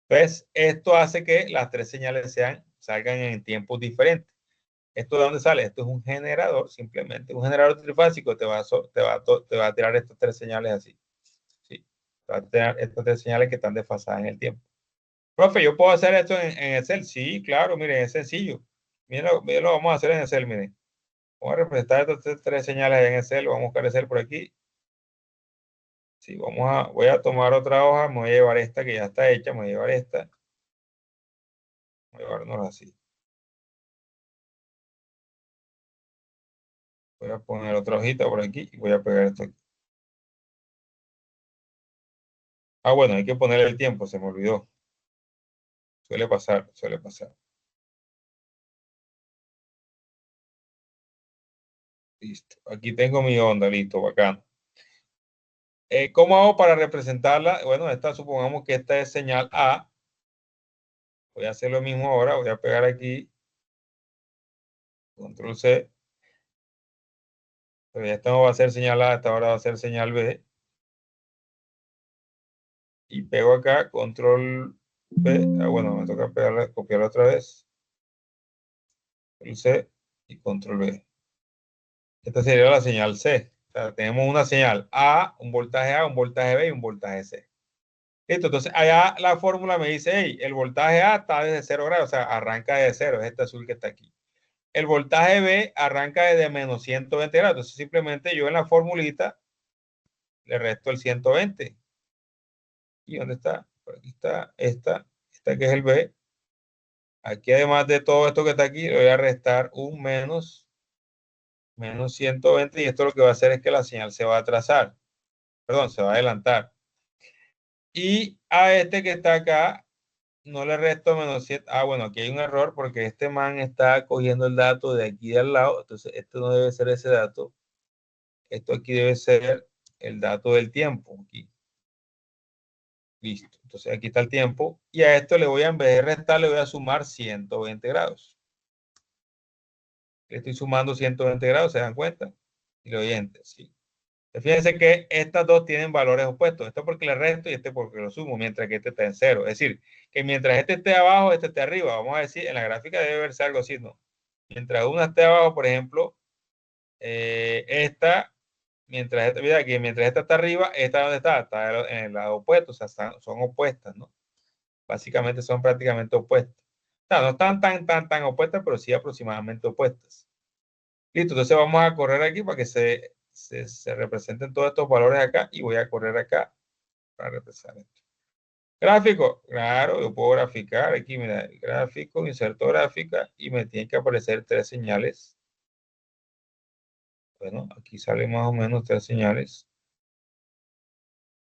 Entonces, esto hace que las tres señales salgan en tiempos diferentes. ¿Esto de dónde sale? Esto es un generador, simplemente. Un generador trifásico te va a tirar estas tres señales así. ¿Sí? Te va a tirar estas tres señales que están desfasadas en el tiempo. Profe, ¿yo puedo hacer esto en Excel? Sí, claro, miren, es sencillo. Miren, lo vamos a hacer en Excel, miren. Vamos a representar estas tres señales en Excel. Vamos a buscar Excel por aquí. Sí, voy a tomar otra hoja. Me voy a llevar esta que ya está hecha. Me voy a llevar esta. Voy a llevarnos así. Voy a poner otra hojita por aquí y voy a pegar esto aquí. Ah, bueno, hay que poner el tiempo, se me olvidó. Suele pasar, suele pasar. Listo. Aquí tengo mi onda, listo, bacano. ¿Cómo hago para representarla? Bueno, supongamos que esta es señal A. Voy a hacer lo mismo ahora. Voy a pegar aquí. Control C. Pero ya esta no va a ser señal A, esta ahora va a ser señal B. Y pego acá, control B. Ah, bueno, me toca copiarla otra vez. Control C y control B. Esta sería la señal C. O sea, tenemos una señal A, un voltaje B y un voltaje C. Listo, entonces allá la fórmula me dice, hey, el voltaje A está desde 0 grados, o sea, arranca desde 0, es este azul que está aquí. El voltaje B arranca desde menos 120 grados, entonces simplemente yo en la formulita le resto el 120. ¿Y dónde está? Por aquí está esta que es el B. Aquí además de todo esto que está aquí, le voy a restar un menos 120 y esto lo que va a hacer es que la señal se va a atrasar, perdón, se va a adelantar. Y a este que está acá, no le resto menos 7. Ah, bueno, aquí hay un error porque este man está cogiendo el dato de aquí de al lado. Entonces, esto no debe ser ese dato. Esto aquí debe ser el dato del tiempo. Aquí. Listo. Entonces, aquí está el tiempo. Y a esto le voy a, en vez de restar, le voy a sumar 120 grados. Le estoy sumando 120 grados, ¿se dan cuenta? Y lo doy enter, sí. Fíjense que estas dos tienen valores opuestos. Esto porque le resto y este porque lo sumo, mientras que este está en 0. Es decir, que mientras este esté abajo, este esté arriba. Vamos a decir, en la gráfica debe verse algo así, ¿no? Mientras una esté abajo, por ejemplo, mientras esta está arriba, esta donde está en el lado opuesto, o sea, son opuestas, ¿no? Básicamente son prácticamente opuestas. O sea, no están tan opuestas, pero sí aproximadamente opuestas. Listo, entonces vamos a correr aquí para que se se representen todos estos valores acá y voy a correr acá para representar esto. Gráfico, claro, yo puedo graficar aquí, mira, el gráfico, inserto gráfica y me tienen que aparecer 3 señales. Bueno, aquí salen más o menos 3 señales.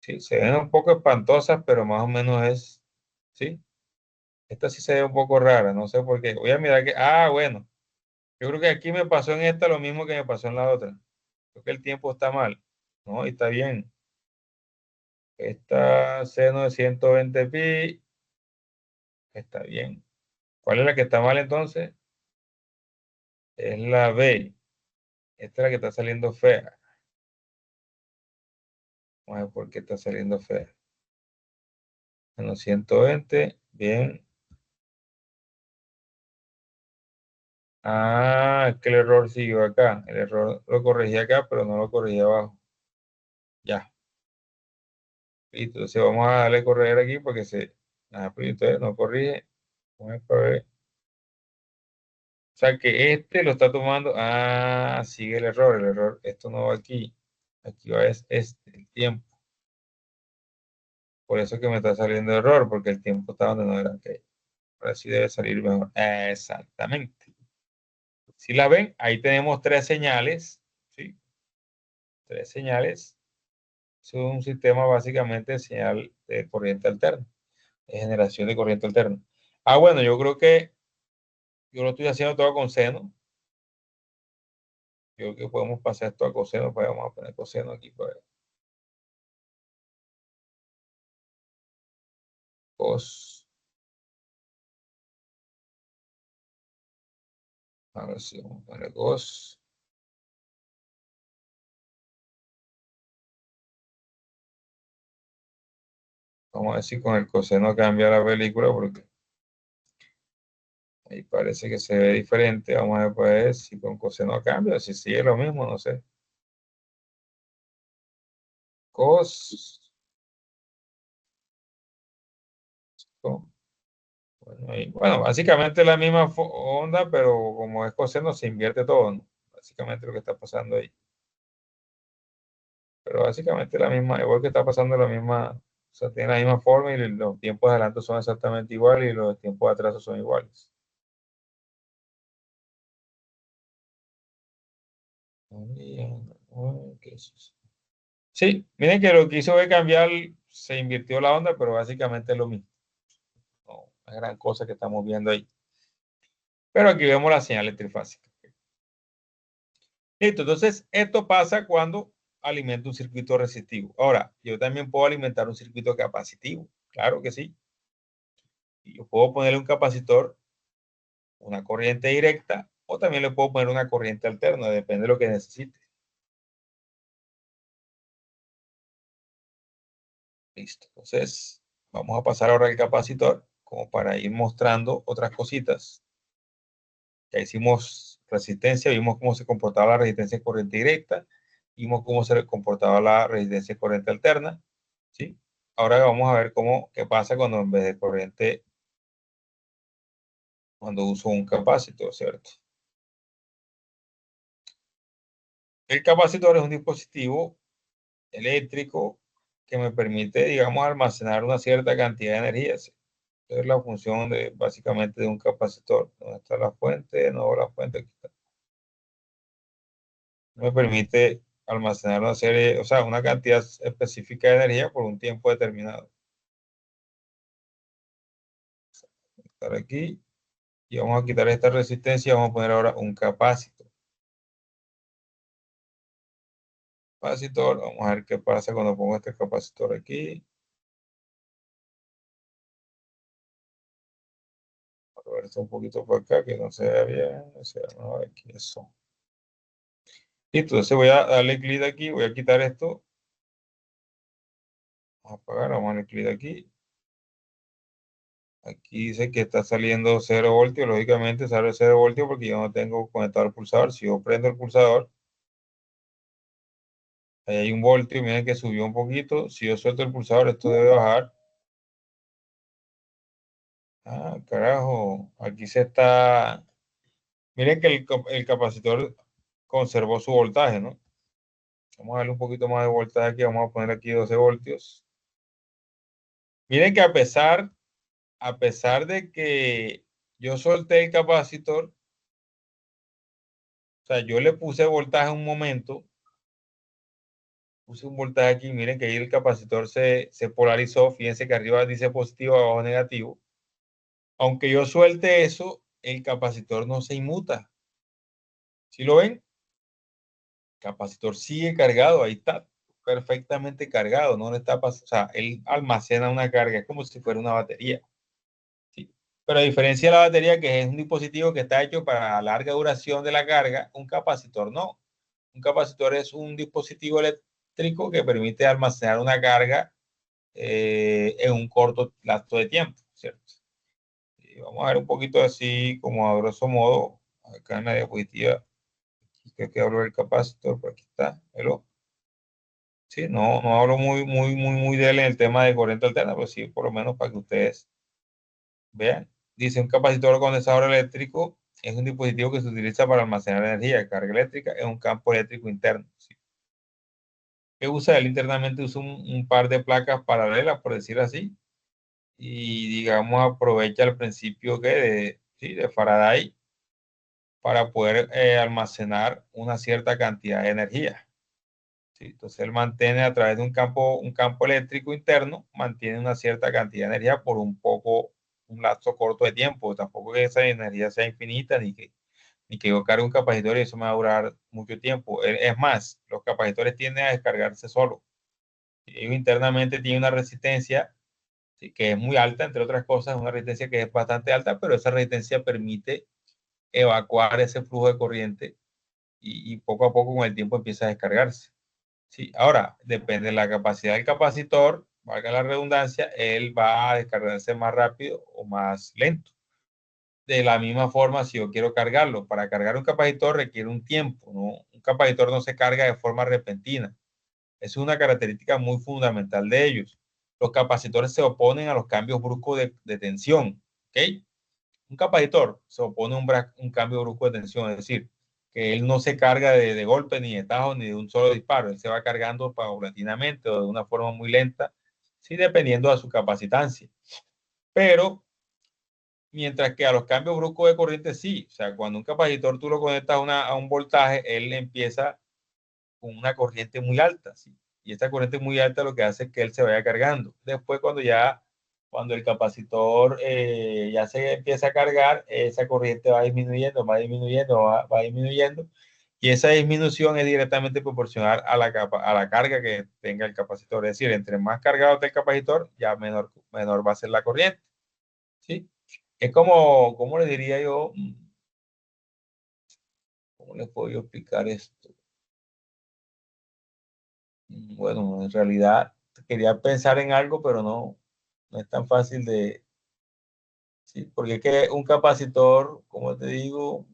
Sí, se ven un poco espantosas, pero más o menos es, ¿sí? Esta sí se ve un poco rara, no sé por qué. Voy a mirar que, bueno, yo creo que aquí me pasó en esta lo mismo que me pasó en la otra. Creo que el tiempo está mal, ¿no? Y está bien. Esta seno de 120 pi está bien. ¿Cuál es la que está mal entonces? Es la B. Esta es la que está saliendo fea. Vamos a ver por qué está saliendo fea. Menos 120, bien. Es que el error siguió acá. El error lo corregí acá, pero no lo corregí abajo. Ya. Listo. Entonces vamos a darle corregir aquí porque pero entonces no corrige. Vamos a ver. O sea que este lo está tomando. Sigue el error. El error, esto no va aquí. Aquí va el tiempo. Por eso que me está saliendo error, porque el tiempo está donde no era. Okay. Ahora sí debe salir mejor. Exactamente. Si la ven, ahí tenemos 3 señales. ¿Sí? 3 señales. Es un sistema básicamente de señal de corriente alterna. De generación de corriente alterna. Bueno, yo creo que yo lo estoy haciendo todo con seno. Yo creo que podemos pasar esto a coseno. Pues vamos a poner coseno aquí. Pues. Cos. A ver si vamos a poner cos. Vamos a ver si con el coseno cambia la película porque ahí parece que se ve diferente. Vamos a ver pues si con coseno cambia, si sigue lo mismo, no sé. Cos. Bueno, básicamente la misma onda, pero como es coseno se invierte todo, ¿no? Básicamente lo que está pasando ahí. Pero básicamente la misma, igual que está pasando la misma, o sea, tiene la misma forma y los tiempos de adelanto son exactamente iguales y los tiempos de atraso son iguales. Sí, miren que lo que hizo fue cambiar, se invirtió la onda, pero básicamente es lo mismo. No, una gran cosa que estamos viendo ahí. Pero aquí vemos la señal trifásica. Listo, entonces esto pasa cuando alimento un circuito resistivo. Ahora, yo también puedo alimentar un circuito capacitivo, claro que sí. Y yo puedo ponerle un capacitor, una corriente directa, o también le puedo poner una corriente alterna, depende de lo que necesite. Listo, entonces vamos a pasar ahora al capacitor, como para ir mostrando otras cositas. Ya hicimos resistencia, vimos cómo se comportaba la resistencia de corriente directa, vimos cómo se comportaba la resistencia de corriente alterna, ¿sí? Ahora vamos a ver qué pasa cuando en vez de corriente, cuando uso un capacitor, ¿cierto? El capacitor es un dispositivo eléctrico que me permite, digamos, almacenar una cierta cantidad de energía. Esa es la función básicamente de un capacitor. ¿Dónde está la fuente? No, la fuente aquí está. Me permite almacenar una serie, o sea, una cantidad específica de energía por un tiempo determinado. Estar aquí y vamos a quitar esta resistencia y vamos a poner ahora un capacitor. Vamos a ver qué pasa cuando pongo este capacitor aquí. A ver esto un poquito por acá, que no se vea bien. O sea, no, aquí eso. Listo, entonces voy a darle clic aquí, voy a quitar esto. Vamos a apagar, vamos a darle clic aquí. Aquí dice que está saliendo 0 voltios, lógicamente sale 0 voltios porque yo no tengo conectado el pulsador. Si yo prendo el pulsador, ahí hay un voltio, miren que subió un poquito. Si yo suelto el pulsador, esto debe bajar. Carajo, aquí se está... Miren que el capacitor conservó su voltaje, ¿no? Vamos a darle un poquito más de voltaje aquí. Vamos a poner aquí 12 voltios. Miren que a pesar de que yo solté el capacitor, o sea, yo le puse voltaje un momento, puse un voltaje aquí, miren que ahí el capacitor se polarizó, fíjense que arriba dice positivo, abajo negativo. Aunque yo suelte eso, el capacitor no se inmuta. ¿Sí lo ven? El capacitor sigue cargado, ahí está perfectamente cargado, no le está pasando, o sea, él almacena una carga, es como si fuera una batería. ¿Sí? Pero a diferencia de la batería, que es un dispositivo que está hecho para larga duración de la carga, un capacitor no. Un capacitor es un dispositivo eléctrico que permite almacenar una carga en un corto lapso de tiempo, ¿cierto? Y vamos a ver un poquito así, como a grosso modo, acá en la diapositiva, que hablo del capacitor, por aquí está, ¿hello? Sí, no hablo muy de él en el tema de corriente alterna, pero sí, por lo menos para que ustedes vean. Dice, un capacitor o condensador eléctrico es un dispositivo que se utiliza para almacenar energía, carga eléctrica en un campo eléctrico interno. ¿Sí? ¿Qué usa? Él internamente usa un par de placas paralelas, por decir así, y digamos aprovecha el principio de Faraday para poder almacenar una cierta cantidad de energía. ¿Sí? Entonces él mantiene a través de un campo eléctrico interno, mantiene una cierta cantidad de energía por un lapso corto de tiempo. Tampoco que esa energía sea infinita, ni que yo cargue un capacitor y eso me va a durar mucho tiempo. Es más, los capacitores tienden a descargarse solos. Ellos internamente tienen una resistencia, ¿sí?, que es muy alta, entre otras cosas, una resistencia que es bastante alta, pero esa resistencia permite evacuar ese flujo de corriente y poco a poco con el tiempo empieza a descargarse. Sí, ahora, depende de la capacidad del capacitor, valga la redundancia, él va a descargarse más rápido o más lento. De la misma forma, si yo quiero cargarlo, para cargar un capacitor requiere un tiempo, ¿no? Un capacitor no se carga de forma repentina. Es una característica muy fundamental de ellos. Los capacitores se oponen a los cambios bruscos de tensión, ¿ok? Un capacitor se opone a un cambio brusco de tensión, es decir, que él no se carga de golpe, ni de tajo, ni de un solo disparo. Él se va cargando paulatinamente o de una forma muy lenta, sí, dependiendo de su capacitancia. Pero, mientras que a los cambios bruscos de corriente sí, o sea, cuando un capacitor tú lo conectas a un voltaje, él empieza con una corriente muy alta, ¿sí? Y esta corriente muy alta lo que hace es que él se vaya cargando. Después, cuando el capacitor ya se empieza a cargar, esa corriente va disminuyendo, va disminuyendo, y esa disminución es directamente proporcional a la carga que tenga el capacitor. Es decir, entre más cargado esté el capacitor, ya menor va a ser la corriente, ¿sí? Es como, ¿cómo le diría yo? ¿Cómo les puedo yo explicar esto? Bueno, en realidad quería pensar en algo, pero no es tan fácil sí, porque es que un capacitor, como te digo,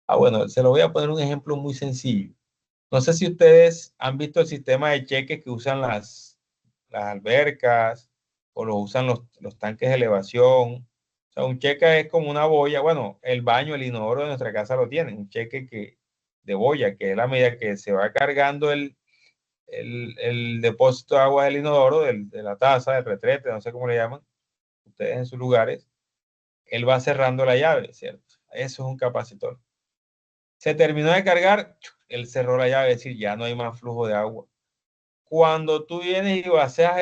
bueno, se lo voy a poner un ejemplo muy sencillo. No sé si ustedes han visto el sistema de cheques que usan las albercas o lo usan los tanques de elevación. O sea, un cheque es como una boya. Bueno, el baño, el inodoro de nuestra casa lo tiene. Un cheque de boya, que es la medida que se va cargando el depósito de agua del inodoro, de la taza, del retrete, no sé cómo le llaman ustedes en sus lugares. Él va cerrando la llave, ¿cierto? Eso es un capacitor. Se terminó de cargar, él cerró la llave, es decir, ya no hay más flujo de agua. Cuando tú vienes y vacías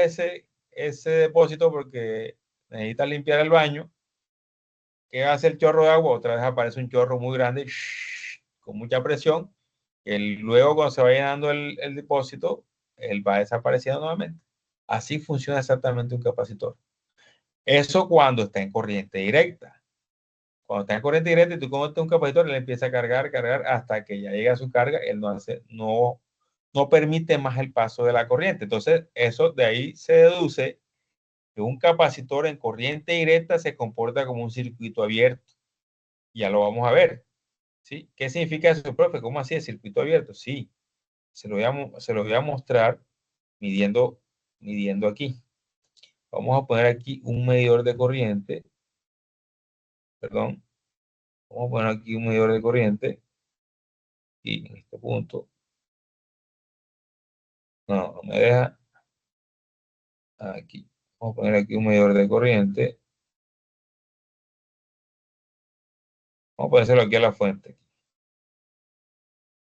ese depósito porque necesitas limpiar el baño, ¿qué hace el chorro de agua? Otra vez aparece un chorro muy grande, con mucha presión. Luego, cuando se va llenando el depósito, él va desapareciendo nuevamente. Así funciona exactamente un capacitor. Eso cuando está en corriente directa. Cuando está en corriente directa y tú conectas un capacitor, él empieza a cargar hasta que ya llega a su carga, él no permite más el paso de la corriente. Entonces, eso de ahí se deduce que un capacitor en corriente directa se comporta como un circuito abierto. Ya lo vamos a ver, ¿sí? ¿Qué significa eso, profe? ¿Cómo así el circuito abierto? Sí, se lo voy a mostrar midiendo aquí. Vamos a poner aquí un medidor de corriente. Perdón. Vamos a poner aquí un medidor de corriente. y en este punto. No, no me deja. Aquí. Vamos a poner aquí un medidor de corriente. Vamos a ponérselo aquí a la fuente.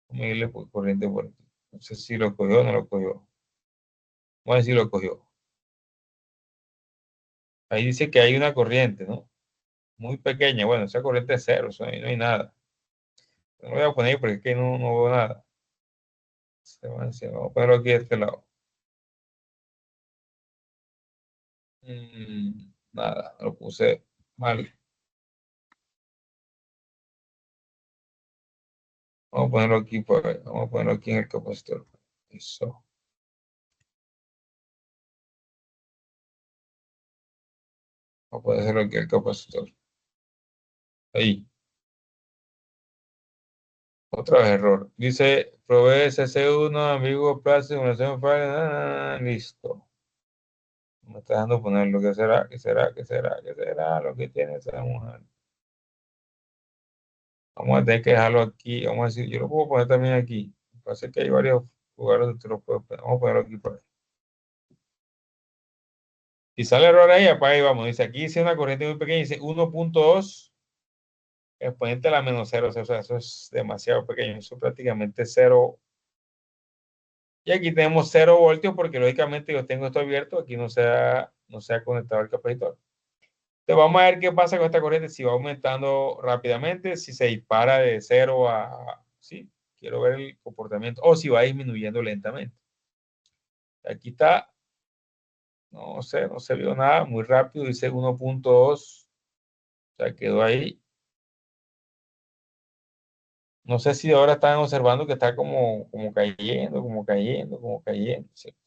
Vamos a medirle por corriente por aquí. No sé si lo cogió o no lo cogió. Vamos a ver si lo cogió. Ahí dice que hay una corriente, ¿no? Muy pequeña. Bueno, esa corriente es cero, eso ahí no hay nada. No lo voy a poner porque es que no veo nada. Vamos a ponerlo aquí de este lado. Nada, lo puse mal. Vamos a ponerlo aquí, vamos a ponerlo aquí en el capacitor. Eso. Vamos a ponerlo aquí en el capacitor. Ahí. Otra vez error. Dice, provee CC1, amigo, plazo, simulación file. Listo. Me está dejando ponerlo. ¿Qué será? ¿Qué será? ¿Qué será? ¿Qué será lo que tiene esa mujer? Vamos a tener que dejarlo aquí. Vamos a decir, yo lo puedo poner también aquí. Pasa que hay varios lugares donde lo puedo poner. Vamos a ponerlo aquí por ahí. Si sale error ahí, apaga y vamos. Dice aquí dice una corriente muy pequeña, dice 1.2 exponente a la menos 0. O sea, eso es demasiado pequeño. Eso es prácticamente 0. Y aquí tenemos 0 voltios porque lógicamente yo tengo esto abierto. Aquí no se ha conectado el capacitor. Entonces vamos a ver qué pasa con esta corriente. Si va aumentando rápidamente, si se dispara de 0 a... Sí, quiero ver el comportamiento. O si va disminuyendo lentamente. Aquí está. No sé, no se vio nada. Muy rápido. Dice 1.2. O sea, quedó ahí. No sé si ahora están observando que está como cayendo, como cayendo, como cayendo, ¿cierto?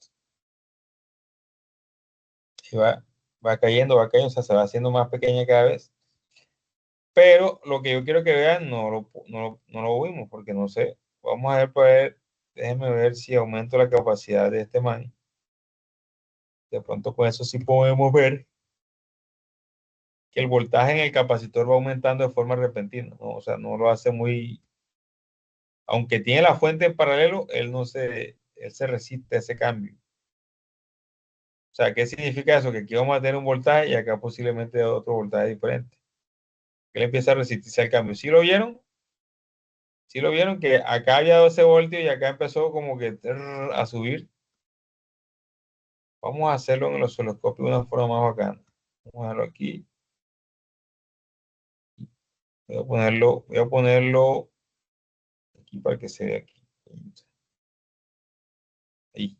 Y va cayendo, o sea, se va haciendo más pequeña cada vez. Pero lo que yo quiero que vean no lo vimos, porque no sé. Vamos a ver, pues, déjenme ver si aumento la capacidad de este man. De pronto con eso sí podemos ver que el voltaje en el capacitor va aumentando de forma repentina, ¿no? O sea, no lo hace muy... Aunque tiene la fuente en paralelo, él se resiste a ese cambio. O sea, ¿qué significa eso? Que aquí vamos a tener un voltaje y acá posiblemente otro voltaje diferente. Que él empieza a resistirse al cambio. ¿Sí lo vieron? ¿Sí lo vieron? Que acá había 12 voltios y acá empezó como que a subir. Vamos a hacerlo en el osciloscopio de una forma más bacana. Vamos a dejarlo aquí. Voy a ponerlo aquí para que se vea aquí. Ahí.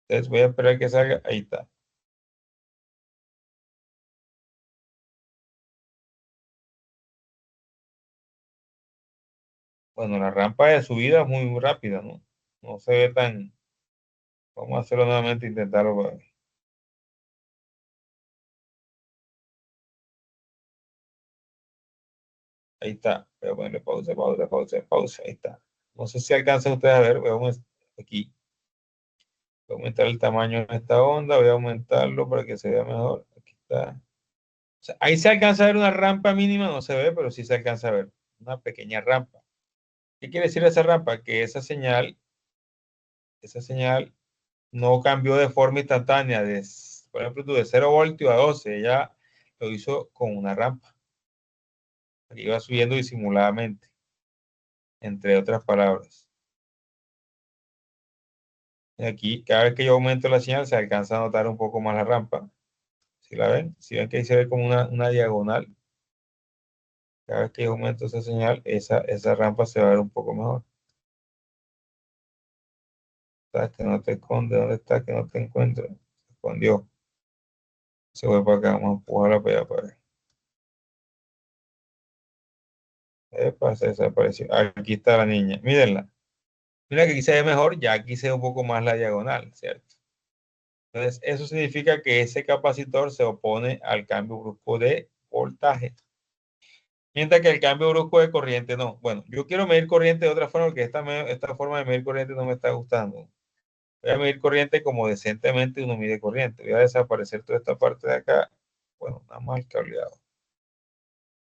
Entonces voy a esperar que salga. Ahí está. Bueno, la rampa de subida es muy rápida, ¿no? No se ve tan... Vamos a hacerlo nuevamente, intentarlo. Ahí está. Voy a ponerle pausa, pausa, pausa, pausa. Ahí está. No sé si alcanzan ustedes a ver. Voy a aquí. Voy a aumentar el tamaño de esta onda. Voy a aumentarlo para que se vea mejor. Aquí está. O sea, ahí se alcanza a ver una rampa mínima. No se ve, pero sí se alcanza a ver. Una pequeña rampa. ¿Qué quiere decir esa rampa? Que esa señal no cambió de forma instantánea. Por ejemplo, tú de 0 voltios a 12. Ya lo hizo con una rampa. Aquí va subiendo disimuladamente. Entre otras palabras. Aquí, cada vez que yo aumento la señal, se alcanza a notar un poco más la rampa. ¿Sí la ven? Si ven que ahí se ve como una diagonal. Cada vez que yo aumento esa señal, esa rampa se va a ver un poco mejor. ¿Sabes? Que no te esconde. ¿Dónde está? Que no te encuentro. Se escondió. Se fue para acá. Vamos a empujarla para allá para ver. Epa, se desapareció. Aquí está la niña. Mírenla. Mira que aquí se ve mejor. Ya aquí se ve un poco más la diagonal, ¿cierto? Entonces, eso significa que ese capacitor se opone al cambio brusco de voltaje. Mientras que el cambio brusco de corriente no. Bueno, yo quiero medir corriente de otra forma porque esta forma de medir corriente no me está gustando. Voy a medir corriente como decentemente uno mide corriente. Voy a desaparecer toda esta parte de acá. Bueno, nada más el cableado.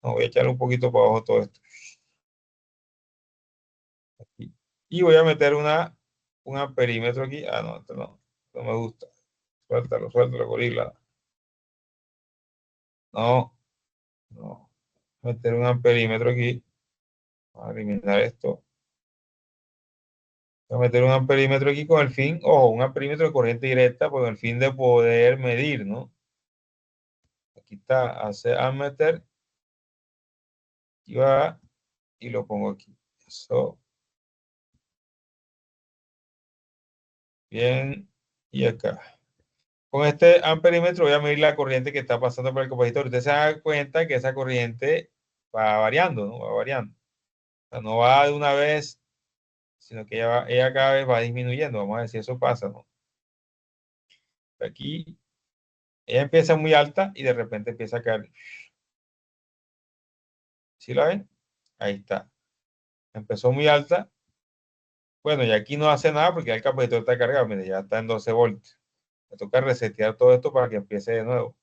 No, voy a echarle un poquito para abajo todo esto. Aquí. Y voy a meter un amperímetro aquí. Ah, no, esto no me gusta. Suéltalo, gorila. No. Meter un amperímetro aquí. Vamos a eliminar esto. Voy a meter un amperímetro aquí con el fin, ojo, un amperímetro de corriente directa con el fin de poder medir, ¿no? Aquí está, hace ammeter. Y va y lo pongo aquí. Eso. Bien. Y acá. Con este amperímetro voy a medir la corriente que está pasando por el capacitor. Usted se da cuenta que esa corriente va variando, ¿no? Va variando. O sea, no va de una vez, sino que ella cada vez va disminuyendo. Vamos a ver si eso pasa, ¿no? Aquí ella empieza muy alta y de repente empieza a caer. ¿Sí la ven? Ahí está. Empezó muy alta. Bueno, y aquí no hace nada porque ya el capacitor está cargado. Mire, ya está en 12 voltios. Me toca resetear todo esto para que empiece de nuevo.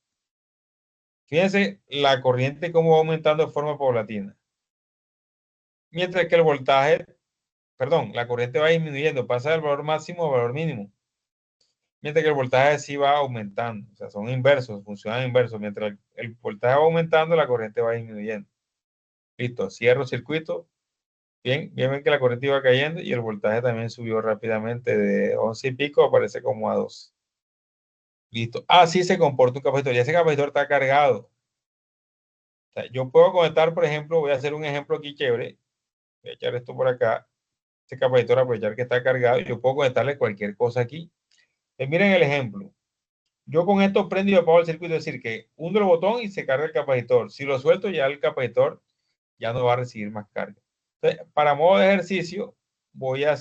Fíjense la corriente cómo va aumentando de forma paulatina. Mientras que el voltaje, perdón, la corriente va disminuyendo, pasa del valor máximo al valor mínimo. Mientras que el voltaje sí va aumentando. O sea, son inversos, funcionan inversos. Mientras el voltaje va aumentando, la corriente va disminuyendo. Listo, cierro circuito. Bien, ven que la corriente iba cayendo y el voltaje también subió rápidamente de 11 y pico, aparece como a 12. Listo. Así se comporta un capacitor. Ya ese capacitor está cargado. O sea, yo puedo conectar, por ejemplo, voy a hacer un ejemplo aquí chévere. Voy a echar esto por acá. Este capacitor, aprovechar que está cargado. Yo puedo conectarle cualquier cosa aquí. Miren el ejemplo. Yo con esto prendo y apago el circuito, es decir, que hundo el botón y se carga el capacitor. Si lo suelto, ya el capacitor ya no va a recibir más carga. Entonces, para modo de ejercicio, voy a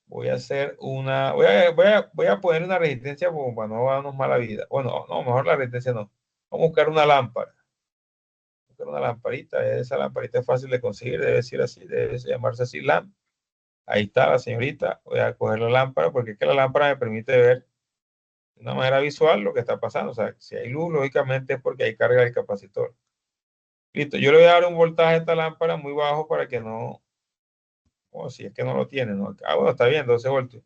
poner una resistencia como para no darnos mala vida. Bueno, no, mejor la resistencia no. Vamos a buscar una lámpara. Una lamparita, esa lamparita es fácil de conseguir, debe ser así, debe llamarse así lámpara. Ahí está la señorita. Voy a coger la lámpara porque es que la lámpara me permite ver de una manera visual lo que está pasando. O sea, si hay luz, lógicamente es porque hay carga del capacitor. Listo, yo le voy a dar un voltaje a esta lámpara muy bajo para que no, o si es que no lo tiene, ¿no? Ah, bueno, está bien, 12 voltios.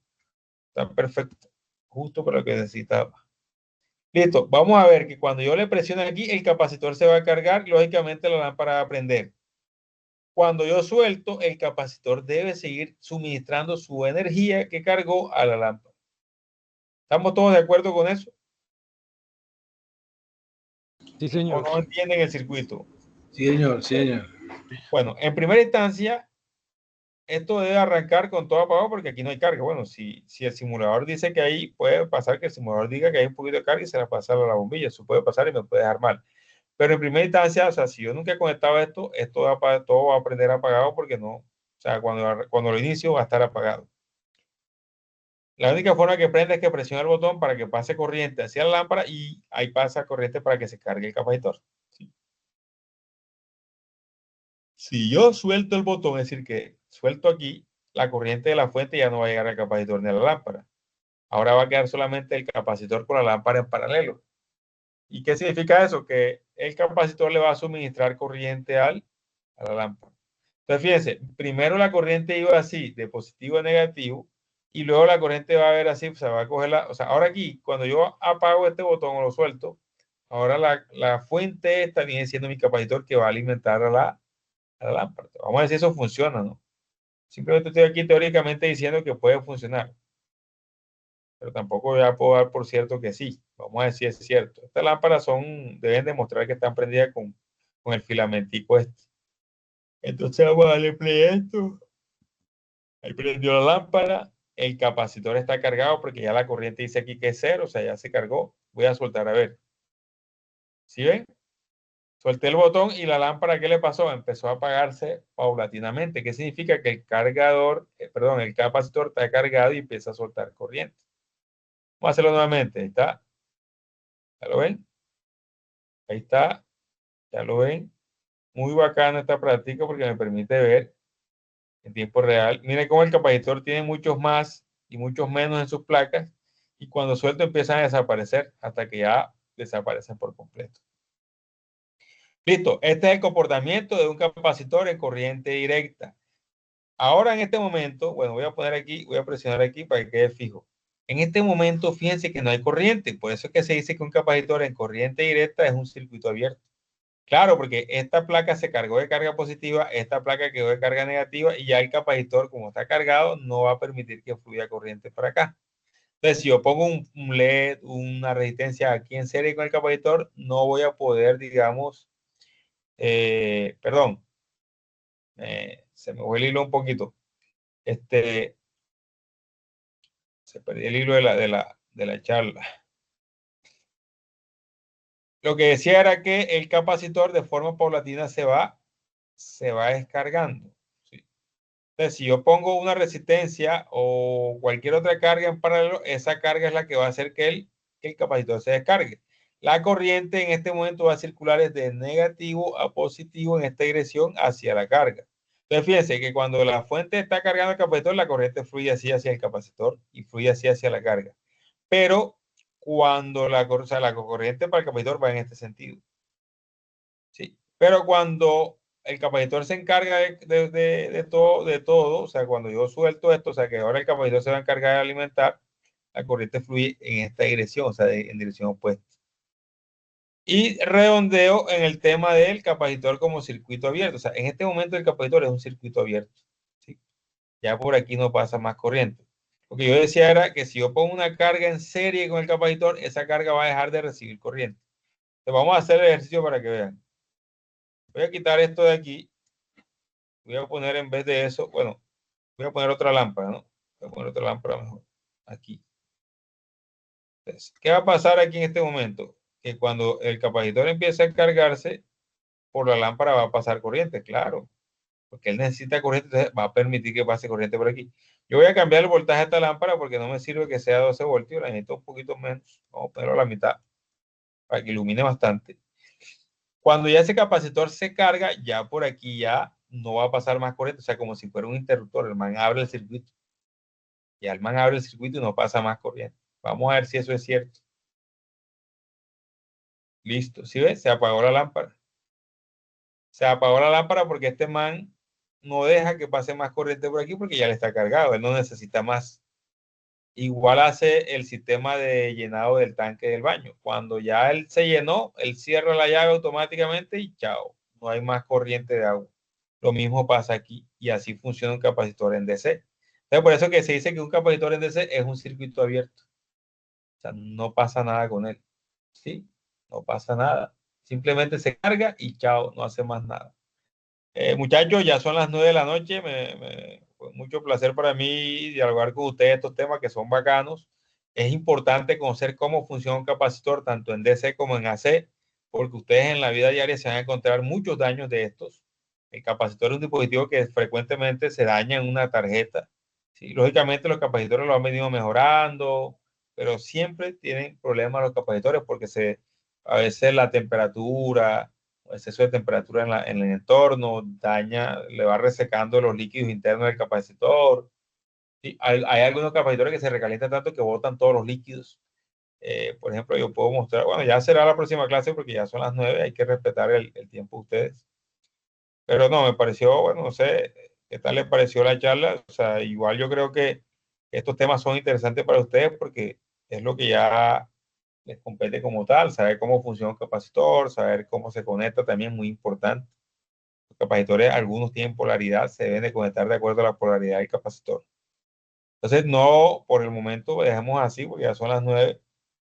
Está perfecto, justo para lo que necesitaba. Listo, vamos a ver que cuando yo le presiono aquí, el capacitor se va a cargar, lógicamente la lámpara va a prender. Cuando yo suelto, el capacitor debe seguir suministrando su energía que cargó a la lámpara. ¿Estamos todos de acuerdo con eso? Sí, señor. ¿O no entienden el circuito? Sí, señor, sí, señor. Bueno, en primera instancia, esto debe arrancar con todo apagado porque aquí no hay carga. Bueno, si el simulador dice que ahí puede pasar que el simulador diga que hay un poquito de carga y se la pasa a la bombilla, eso puede pasar y me puede dejar mal. Pero en primera instancia, o sea, si yo nunca he conectado esto, todo va a prender apagado porque no, o sea, cuando lo inicio va a estar apagado. La única forma que prende es que presione el botón para que pase corriente hacia la lámpara y ahí pasa corriente para que se cargue el capacitor. ¿Sí? Si yo suelto el botón, es decir, que suelto aquí, la corriente de la fuente ya no va a llegar al capacitor ni a la lámpara. Ahora va a quedar solamente el capacitor con la lámpara en paralelo. ¿Y qué significa eso? Que el capacitor le va a suministrar corriente a la lámpara. Entonces, fíjense, primero la corriente iba así, de positivo a negativo, y luego la corriente va a ver así, se va a coger o sea, ahora aquí, cuando yo apago este botón o lo suelto, ahora la fuente esta viene siendo mi capacitor que va a alimentar a la lámpara. Vamos a ver si eso funciona, ¿no? Simplemente estoy aquí teóricamente diciendo que puede funcionar, pero tampoco ya puedo dar por cierto que sí. Vamos a ver si es cierto. Estas lámparas deben demostrar que están prendidas con el filamentico este. Entonces vamos a darle play a esto. Ahí prendió la lámpara. El capacitor está cargado porque ya la corriente dice aquí que es 0, o sea, ya se cargó. Voy a soltar a ver. ¿Sí ven? Solté el botón y la lámpara, ¿qué le pasó? Empezó a apagarse paulatinamente. ¿Qué significa? Que el el capacitor está cargado y empieza a soltar corriente. Vamos a hacerlo nuevamente. Ahí está. ¿Ya lo ven? Ahí está. ¿Ya lo ven? Muy bacana esta práctica porque me permite ver en tiempo real. Miren cómo el capacitor tiene muchos más y muchos menos en sus placas y cuando suelto empiezan a desaparecer hasta que ya desaparecen por completo. Listo, este es el comportamiento de un capacitor en corriente directa. Ahora en este momento, bueno, voy a poner aquí, voy a presionar aquí para que quede fijo. En este momento, fíjense que no hay corriente, por eso es que se dice que un capacitor en corriente directa es un circuito abierto. Claro, porque esta placa se cargó de carga positiva, esta placa quedó de carga negativa y ya el capacitor, como está cargado, no va a permitir que fluya corriente para acá. Entonces, si yo pongo un LED, una resistencia aquí en serie con el capacitor, no voy a poder, digamos, perdón, se me fue el hilo un poquito. Se perdió el hilo de la charla. Lo que decía era que el capacitor de forma paulatina se va descargando. ¿Sí? Entonces, si yo pongo una resistencia o cualquier otra carga en paralelo, esa carga es la que va a hacer que el capacitor se descargue. La corriente en este momento va a circular desde negativo a positivo en esta dirección hacia la carga. Entonces, fíjense que cuando la fuente está cargando el capacitor, la corriente fluye así hacia el capacitor y fluye así hacia la carga. Pero cuando la corriente para el capacitor va en este sentido. ¿Sí? Pero cuando el capacitor se encarga de todo, o sea, cuando yo suelto esto, o sea, que ahora el capacitor se va a encargar de alimentar, la corriente fluye en esta dirección, o sea, en dirección opuesta. Y redondeo en el tema del capacitor como circuito abierto. O sea, en este momento el capacitor es un circuito abierto. ¿Sí? Ya por aquí no pasa más corriente. Lo que yo decía era que si yo pongo una carga en serie con el capacitor, esa carga va a dejar de recibir corriente. Entonces vamos a hacer el ejercicio para que vean. Voy a quitar esto de aquí. Voy a poner en vez de eso, bueno, voy a poner otra lámpara, ¿no? Voy a poner otra lámpara mejor. Aquí. Entonces, ¿qué va a pasar aquí en este momento? Que cuando el capacitor empiece a cargarse, por la lámpara va a pasar corriente, claro. Porque él necesita corriente, entonces va a permitir que pase corriente por aquí. Yo voy a cambiar el voltaje de esta lámpara porque no me sirve que sea 12 voltios, la necesito un poquito menos. Vamos a ponerlo a la mitad para que ilumine bastante. Cuando ya ese capacitor se carga, ya por aquí ya no va a pasar más corriente, o sea, como si fuera un interruptor, el man abre el circuito. Y el man abre el circuito y no pasa más corriente. Vamos a ver si eso es cierto. Listo, ¿sí ves? Se apagó la lámpara. Se apagó la lámpara porque este man no deja que pase más corriente por aquí porque ya le está cargado, él no necesita más. Igual hace el sistema de llenado del tanque del baño. Cuando ya él se llenó, él cierra la llave automáticamente y chao, no hay más corriente de agua. Lo mismo pasa aquí y así funciona un capacitor en DC. Entonces, por eso que se dice que un capacitor en DC es un circuito abierto. O sea, no pasa nada con él. ¿Sí? No pasa nada. Simplemente se carga y chao, no hace más nada. Muchachos, ya son las 9 de la noche. Fue mucho placer para mí dialogar con ustedes estos temas que son bacanos. Es importante conocer cómo funciona un capacitor, tanto en DC como en AC, porque ustedes en la vida diaria se van a encontrar muchos daños de estos. El capacitor es un dispositivo que frecuentemente se daña en una tarjeta. ¿Sí? Lógicamente los capacitores lo han venido mejorando, pero siempre tienen problemas los capacitores porque a veces la temperatura, exceso de temperatura en el entorno, le va resecando los líquidos internos del capacitor. Sí, hay algunos capacitores que se recalientan tanto que botan todos los líquidos. Por ejemplo, yo puedo mostrar, bueno, ya será la próxima clase porque ya son las 9, hay que respetar el tiempo de ustedes. Pero no, me pareció, bueno, no sé, ¿qué tal les pareció la charla? O sea, igual yo creo que estos temas son interesantes para ustedes porque es lo que ya les compete como tal, saber cómo funciona un capacitor, saber cómo se conecta también es muy importante. Los capacitores, algunos tienen polaridad, se deben de conectar de acuerdo a la polaridad del capacitor. Entonces, no, por el momento dejemos así porque ya son las 9,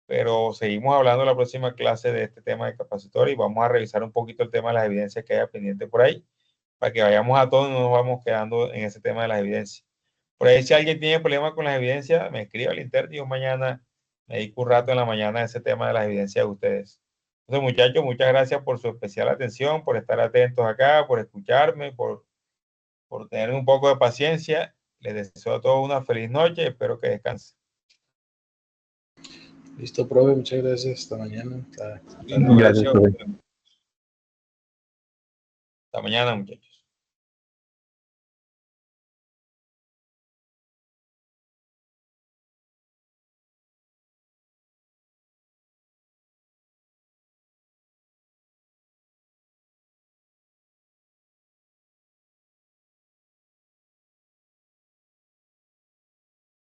pero seguimos hablando en la próxima clase de este tema de capacitor y vamos a revisar un poquito el tema de las evidencias que haya pendiente por ahí, para que vayamos a todos y no nos vamos quedando en ese tema de las evidencias. Por ahí, si alguien tiene problemas con las evidencias, me escribe al interno y yo mañana me dedico un rato en la mañana a ese tema de las evidencias de ustedes. Entonces, muchachos, muchas gracias por su especial atención, por estar atentos acá, por escucharme, por tener un poco de paciencia. Les deseo a todos una feliz noche y espero que descansen. Listo, profe, muchas gracias. Hasta mañana. Gracias, profe. Hasta mañana, muchachos.